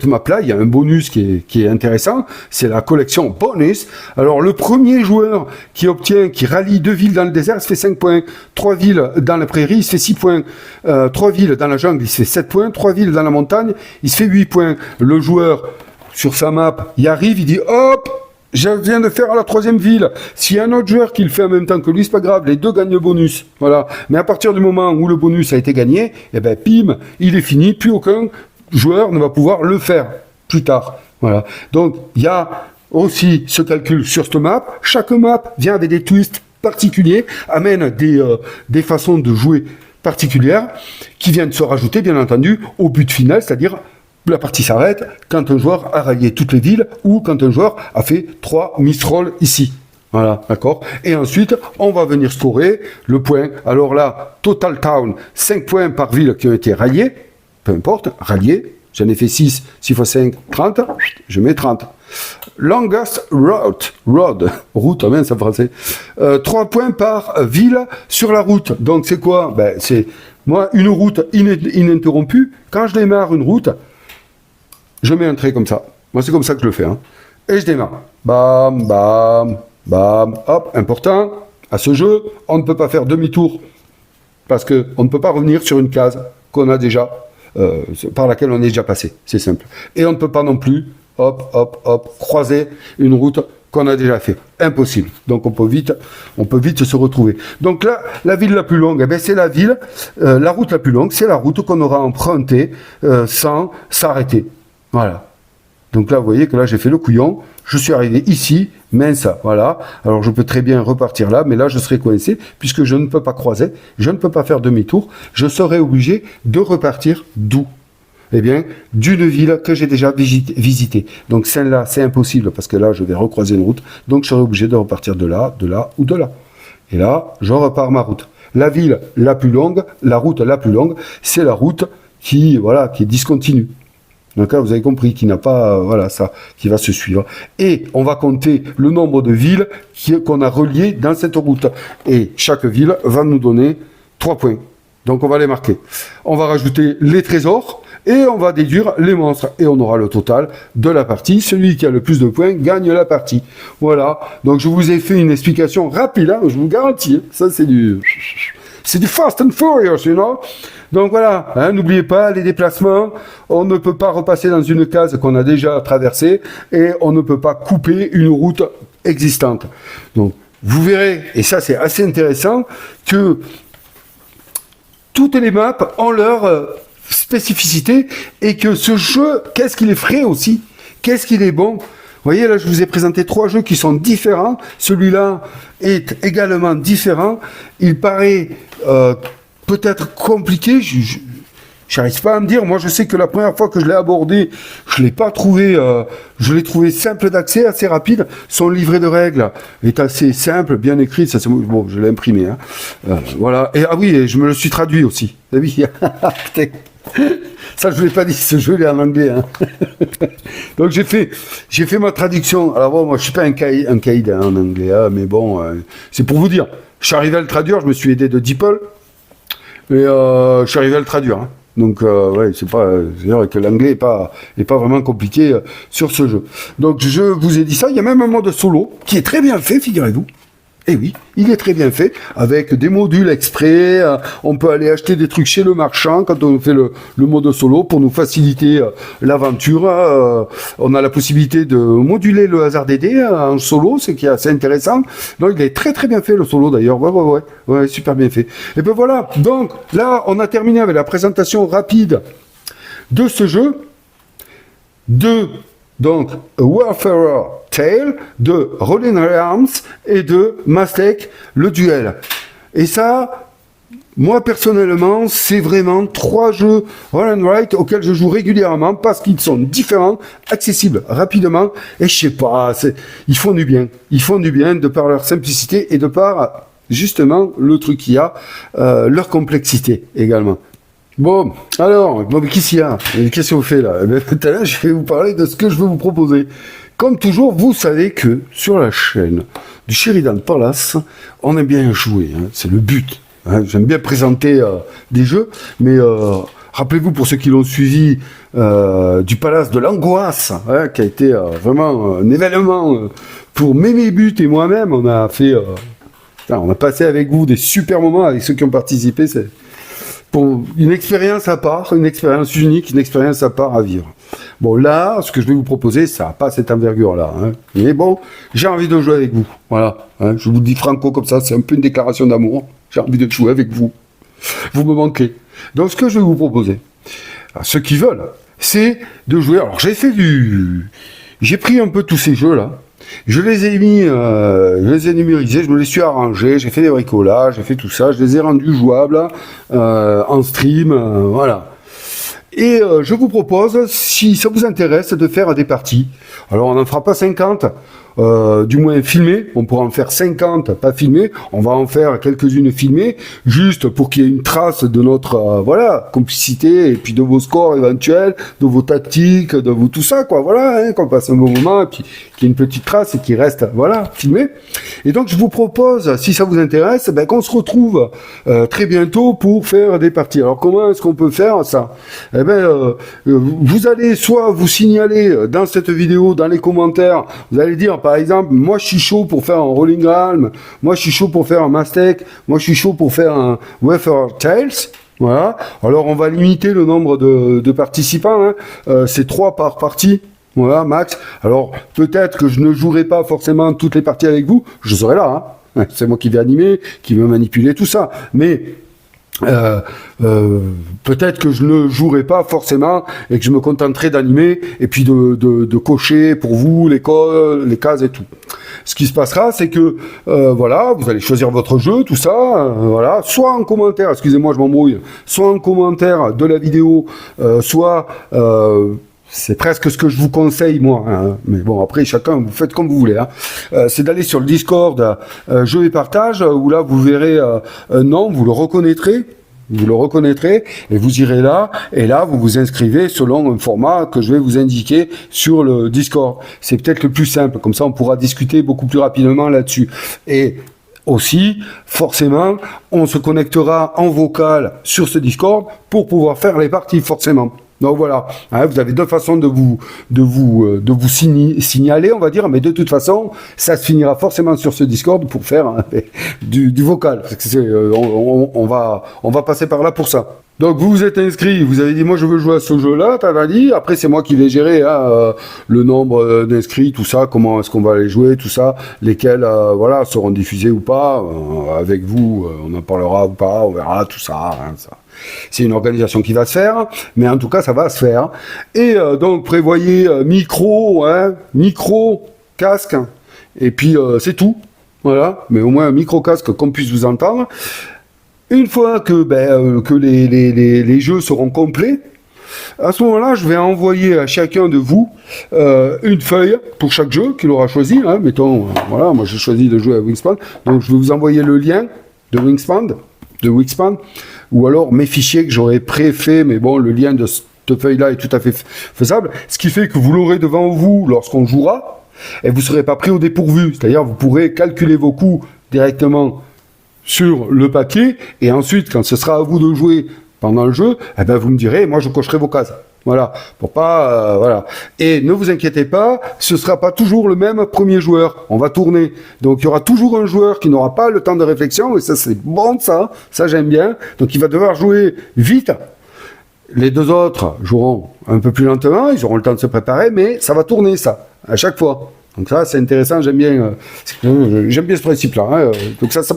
Speaker 1: map-là, il y a un bonus qui est intéressant, c'est la collection bonus. Alors le premier joueur qui rallie 2 villes dans le désert, il se fait 5 points, 3 villes dans la prairie, il se fait 6 points, 3 villes dans la jungle, il se fait 7 points, 3 villes dans la montagne, il se fait 8 points. Le joueur, sur sa map, il arrive, il dit hop, je viens de faire à la 3e ville. S'il y a un autre joueur qui le fait en même temps que lui, c'est pas grave, les deux gagnent le bonus. Voilà. Mais à partir du moment où le bonus a été gagné, eh ben, pim, il est fini, plus aucun joueur ne va pouvoir le faire plus tard. Voilà. Donc, il y a aussi ce calcul sur cette map. Chaque map vient avec des twists particuliers, amène des façons de jouer particulières qui viennent se rajouter, bien entendu, au but final, c'est-à-dire la partie s'arrête quand un joueur a rallié toutes les villes ou quand un joueur a fait 3 mistrolls ici. Voilà, d'accord. Et ensuite, on va venir scorer le point. Alors là, Total Town, 5 points par ville qui ont été ralliés. Peu importe, ralliés. J'en ai fait 6 x 5, 30. Je mets 30. Longest route, c'est en français. 3 points par ville sur la route. Donc c'est quoi? Ben, c'est, moi, une route ininterrompue. Quand je démarre une route, je mets un trait comme ça. Moi, c'est comme ça que je le fais. Hein. Et je démarre. Bam, bam, bam. Hop, important. À ce jeu, on ne peut pas faire demi-tour. Parce qu'on ne peut pas revenir sur une case qu'on a déjà, par laquelle on est déjà passé. C'est simple. Et on ne peut pas non plus, croiser une route qu'on a déjà fait. Impossible. Donc, on peut vite se retrouver. Donc là, la ville la plus longue, eh bien, c'est la ville, la route la plus longue, c'est la route qu'on aura empruntée sans s'arrêter. Voilà. Donc là, vous voyez que là, j'ai fait le couillon. Je suis arrivé ici, mince, voilà. Alors, je peux très bien repartir là, mais là, je serai coincé, puisque je ne peux pas croiser, je ne peux pas faire demi-tour. Je serai obligé de repartir d'où? Eh bien, d'une ville que j'ai déjà visitée. Donc, celle-là, c'est impossible, parce que là, je vais recroiser une route. Donc, je serai obligé de repartir de là ou de là. Et là, je repars ma route. La ville la plus longue, la route la plus longue, c'est la route qui est discontinue. Donc là, vous avez compris qu'il n'a pas, ça, qui va se suivre. Et on va compter le nombre de villes qu'on a reliées dans cette route. Et chaque ville va nous donner 3 points. Donc on va les marquer. On va rajouter les trésors et on va déduire les monstres. Et on aura le total de la partie. Celui qui a le plus de points gagne la partie. Voilà. Donc je vous ai fait une explication rapide, hein, je vous garantis. Hein. Ça, c'est du Fast and Furious, you know. Donc voilà, hein, n'oubliez pas les déplacements, on ne peut pas repasser dans une case qu'on a déjà traversée et on ne peut pas couper une route existante. Donc vous verrez, et ça c'est assez intéressant, que toutes les maps ont leur spécificité et que ce jeu, qu'est-ce qu'il est frais aussi, qu'est-ce qu'il est bon. Vous voyez, là, je vous ai présenté 3 jeux qui sont différents. Celui-là est également différent. Il paraît peut-être compliqué. J'arrive pas à me dire. Moi, je sais que la première fois que je l'ai abordé, je l'ai pas trouvé. Je l'ai trouvé simple d'accès, assez rapide. Son livret de règles est assez simple, bien écrit. Ça, c'est bon. Je l'ai imprimé. Hein. Voilà. Et ah oui, et je me le suis traduit aussi. Ah oui. Ça, je ne l'ai pas dit. Ce jeu il est en anglais. Hein. Donc j'ai fait ma traduction. Alors bon, moi, je suis pas un caïd hein, en anglais, hein, mais bon, c'est pour vous dire. Je suis arrivé à le traduire. Je me suis aidé de DeepL. Et je suis arrivé à le traduire. Hein. Donc, ouais, c'est-à-dire que l'anglais est pas vraiment compliqué sur ce jeu. Donc, je vous ai dit ça. Il y a même un mode solo qui est très bien fait, figurez-vous. Et oui, il est très bien fait, avec des modules exprès. On peut aller acheter des trucs chez le marchand quand on fait le mode solo pour nous faciliter l'aventure. On a la possibilité de moduler le hasard des dés en solo, ce qui est assez intéressant. Donc, il est très très bien fait le solo d'ailleurs. Ouais, super bien fait. Et ben voilà. Donc là, on a terminé avec la présentation rapide de ce jeu. Donc, A Warfarer Tale de Rolling Realms et de Mastek, le duel. Et ça, moi personnellement, c'est vraiment 3 jeux Roll and Write auxquels je joue régulièrement parce qu'ils sont différents, accessibles rapidement et je sais pas, ils font du bien. Ils font du bien de par leur simplicité et de par justement le truc qu'il y a, leur complexité également. Bon, alors, qu'est-ce qu'il y a? Qu'est-ce que vous faites là? Tout à l'heure, je vais vous parler de ce que je veux vous proposer. Comme toujours, vous savez que sur la chaîne du Sheridan Palace, on aime bien jouer, hein, c'est le but. Hein. J'aime bien présenter des jeux, mais rappelez-vous pour ceux qui l'ont suivi du Palace de l'Angoisse, hein, qui a été vraiment un événement pour mes buts et moi-même. On a fait, on a passé avec vous des super moments avec ceux qui ont participé. C'est pour une expérience à part, une expérience unique, une expérience à part à vivre. Bon, là, ce que je vais vous proposer, ça n'a pas cette envergure-là. Hein. Mais bon, j'ai envie de jouer avec vous. Voilà. Hein. Je vous le dis franco comme ça, c'est un peu une déclaration d'amour. J'ai envie de jouer avec vous. Vous me manquez. Donc, ce que je vais vous proposer, à ceux qui veulent, c'est de jouer. Alors, j'ai pris un peu tous ces jeux-là. Je les ai mis, je les ai numérisés, je me les suis arrangés, j'ai fait des bricolages, j'ai fait tout ça, je les ai rendus jouables en stream, voilà. Et je vous propose, si ça vous intéresse, de faire des parties. Alors on n'en fera pas 50, du moins filmées, on pourra en faire 50, pas filmées, on va en faire quelques-unes filmées, juste pour qu'il y ait une trace de notre voilà complicité, et puis de vos scores éventuels, de vos tactiques, de vous tout ça, quoi, voilà, hein, qu'on passe un bon moment, et puis qu'il y ait une petite trace et qui reste, voilà, filmé. Et donc je vous propose, si ça vous intéresse, ben, qu'on se retrouve très bientôt pour faire des parties. Alors comment est-ce qu'on peut faire ça? Eh ben, vous allez soit vous signaler dans cette vidéo, dans les commentaires, vous allez dire par exemple, moi je suis chaud pour faire un Rolling Realm, moi je suis chaud pour faire un Mastek, moi je suis chaud pour faire un Warfarer Tales. Voilà. Alors on va limiter le nombre de participants, hein. C'est 3 par partie. Voilà, max. Alors peut-être que je ne jouerai pas forcément toutes les parties avec vous, je serai là. Hein. C'est moi qui vais animer, qui vais manipuler tout ça. Mais peut-être que je ne jouerai pas forcément et que je me contenterai d'animer et puis de cocher pour vous les cases et tout. Ce qui se passera, c'est que voilà, vous allez choisir votre jeu, tout ça, voilà, soit en commentaire, excusez-moi, je m'embrouille, soit en commentaire de la vidéo, soit c'est presque ce que je vous conseille, moi. Hein. Mais bon, après, chacun, vous faites comme vous voulez. Hein. C'est d'aller sur le Discord Jeux et Partage, où là, vous verrez un nom, vous le reconnaîtrez. Vous le reconnaîtrez et vous irez là. Et là, vous vous inscrivez selon un format que je vais vous indiquer sur le Discord. C'est peut-être le plus simple. Comme ça, on pourra discuter beaucoup plus rapidement là-dessus. Et aussi, forcément, on se connectera en vocal sur ce Discord pour pouvoir faire les parties, forcément. Donc voilà, hein, vous avez 2 façons de vous signaler, on va dire, mais de toute façon, ça se finira forcément sur ce Discord pour faire hein, du vocal. On va passer par là pour ça. Donc vous vous êtes inscrit, vous avez dit moi je veux jouer à ce jeu-là, t'as dit. Après c'est moi qui vais gérer hein, le nombre d'inscrits, tout ça, comment est-ce qu'on va les jouer, tout ça, lesquels voilà seront diffusés ou pas. Avec vous, on en parlera ou pas, on verra tout ça. Hein, ça. C'est une organisation qui va se faire, mais en tout cas ça va se faire. Et donc prévoyez micro, casque, et puis c'est tout. Voilà, mais au moins un micro casque qu'on puisse vous entendre. Une fois que, que les jeux seront complets, à ce moment-là, je vais envoyer à chacun de vous une feuille pour chaque jeu qu'il aura choisi. Hein. Mettons, voilà, moi j'ai choisi de jouer à Wingspan, donc je vais vous envoyer le lien de Wingspan, ou alors mes fichiers que j'aurais pré-fait, mais bon, le lien de cette feuille-là est tout à fait faisable, ce qui fait que vous l'aurez devant vous lorsqu'on jouera, et vous ne serez pas pris au dépourvu, c'est-à-dire vous pourrez calculer vos coûts directement sur le papier, et ensuite, quand ce sera à vous de jouer pendant le jeu, eh ben vous me direz, moi je cocherai vos cases. Voilà, pour pas, voilà. Et ne vous inquiétez pas, ce sera pas toujours le même premier joueur. On va tourner. Donc il y aura toujours un joueur qui n'aura pas le temps de réflexion, et ça c'est bon, ça j'aime bien. Donc il va devoir jouer vite. Les deux autres joueront un peu plus lentement, ils auront le temps de se préparer, mais ça va tourner ça, à chaque fois. Donc ça, c'est intéressant, j'aime bien ce principe-là. Hein. Donc ça se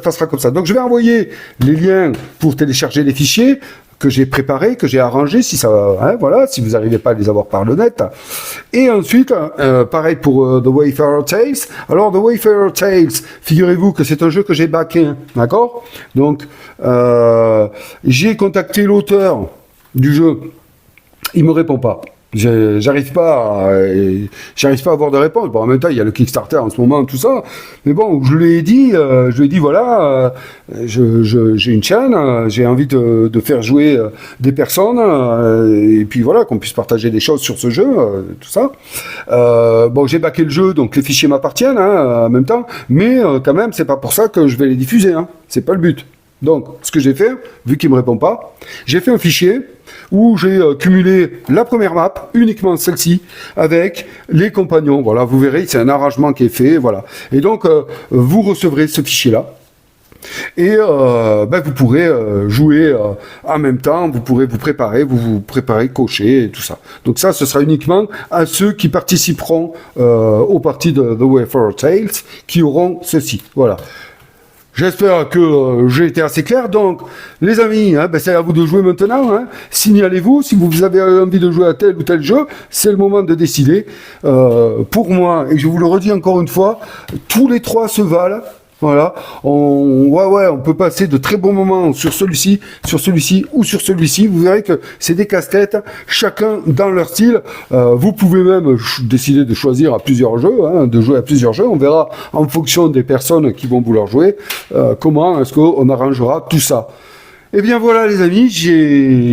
Speaker 1: passera comme ça. Donc je vais envoyer les liens pour télécharger les fichiers que j'ai préparés, que j'ai arrangés, si ça, hein, voilà, si vous n'arrivez pas à les avoir par le net. Et ensuite, pareil pour The Wayfarer Tales. Alors The Wayfarer Tales, figurez-vous que c'est un jeu que j'ai backé, hein, d'accord? Donc j'ai contacté l'auteur du jeu, il me répond pas. J'arrive pas à avoir de réponse. Bon, en même temps, il y a le Kickstarter en ce moment, tout ça. Mais bon, je lui ai dit voilà, j'ai une chaîne, j'ai envie de faire jouer des personnes, et puis voilà, qu'on puisse partager des choses sur ce jeu, tout ça. Bon, j'ai backé le jeu, donc les fichiers m'appartiennent, hein, en même temps. Mais quand même, c'est pas pour ça que je vais les diffuser, hein. C'est pas le but. Donc, ce que j'ai fait, vu qu'il me répond pas, j'ai fait un fichier où j'ai cumulé la première map, uniquement celle-ci, avec les compagnons. Voilà, vous verrez, c'est un arrangement qui est fait, voilà. Et donc, vous recevrez ce fichier-là. Et vous pourrez jouer en même temps, vous pourrez vous préparer, cocher et tout ça. Donc ça, ce sera uniquement à ceux qui participeront aux parties de The Wayfarer Tales, qui auront ceci. Voilà. J'espère que j'ai été assez clair. Donc, les amis, hein, c'est à vous de jouer maintenant. Hein. Signalez-vous. Si vous avez envie de jouer à tel ou tel jeu, c'est le moment de décider. Pour moi, et je vous le redis encore une fois, tous les trois se valent. Voilà, on peut passer de très bons moments sur celui-ci ou sur celui-ci. Vous verrez que c'est des casse-têtes, chacun dans leur style. Vous pouvez même décider de choisir à plusieurs jeux, hein, de jouer à plusieurs jeux. On verra en fonction des personnes qui vont vouloir jouer comment est-ce qu'on arrangera tout ça. Eh bien voilà les amis,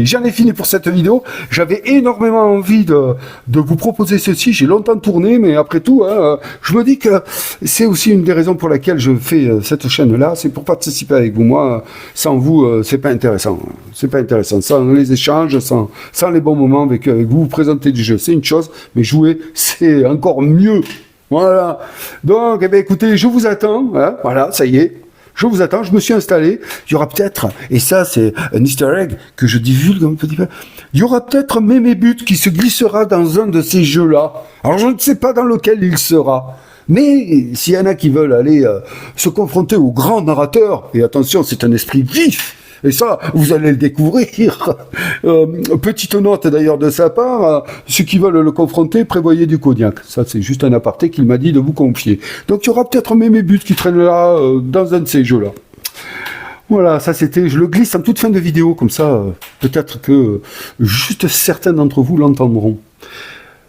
Speaker 1: j'en ai fini pour cette vidéo. J'avais énormément envie de vous proposer ceci. J'ai longtemps tourné, mais après tout, hein, je me dis que c'est aussi une des raisons pour laquelle je fais cette chaîne-là. C'est pour participer avec vous. Moi, sans vous, c'est pas intéressant. C'est pas intéressant. Sans les échanges, sans les bons moments avec vous, présenter du jeu, c'est une chose, mais jouer, c'est encore mieux. Voilà. Donc, eh bien, écoutez, je vous attends. Hein, voilà, ça y est. Je vous attends, je me suis installé. Il y aura peut-être, et ça c'est un easter egg que je divulgue un petit peu, il y aura peut-être Mémébut qui se glissera dans un de ces jeux-là. Alors je ne sais pas dans lequel il sera. Mais s'il y en a qui veulent aller se confronter au grand narrateur, et attention, c'est un esprit vif, et ça, vous allez le découvrir. Petite note d'ailleurs de sa part, ceux qui veulent le confronter, prévoyez du cognac. Ça, c'est juste un aparté qu'il m'a dit de vous confier. Donc, il y aura peut-être Mémébut qui traîne là dans un de ces jeux-là. Voilà, ça c'était, je le glisse en toute fin de vidéo, comme ça, peut-être que juste certains d'entre vous l'entendront.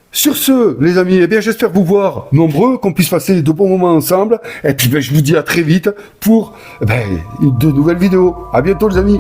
Speaker 1: Sur ce, les amis, eh bien, j'espère vous voir nombreux, qu'on puisse passer de bons moments ensemble. Et puis, je vous dis à très vite pour de nouvelles vidéos. À bientôt, les amis.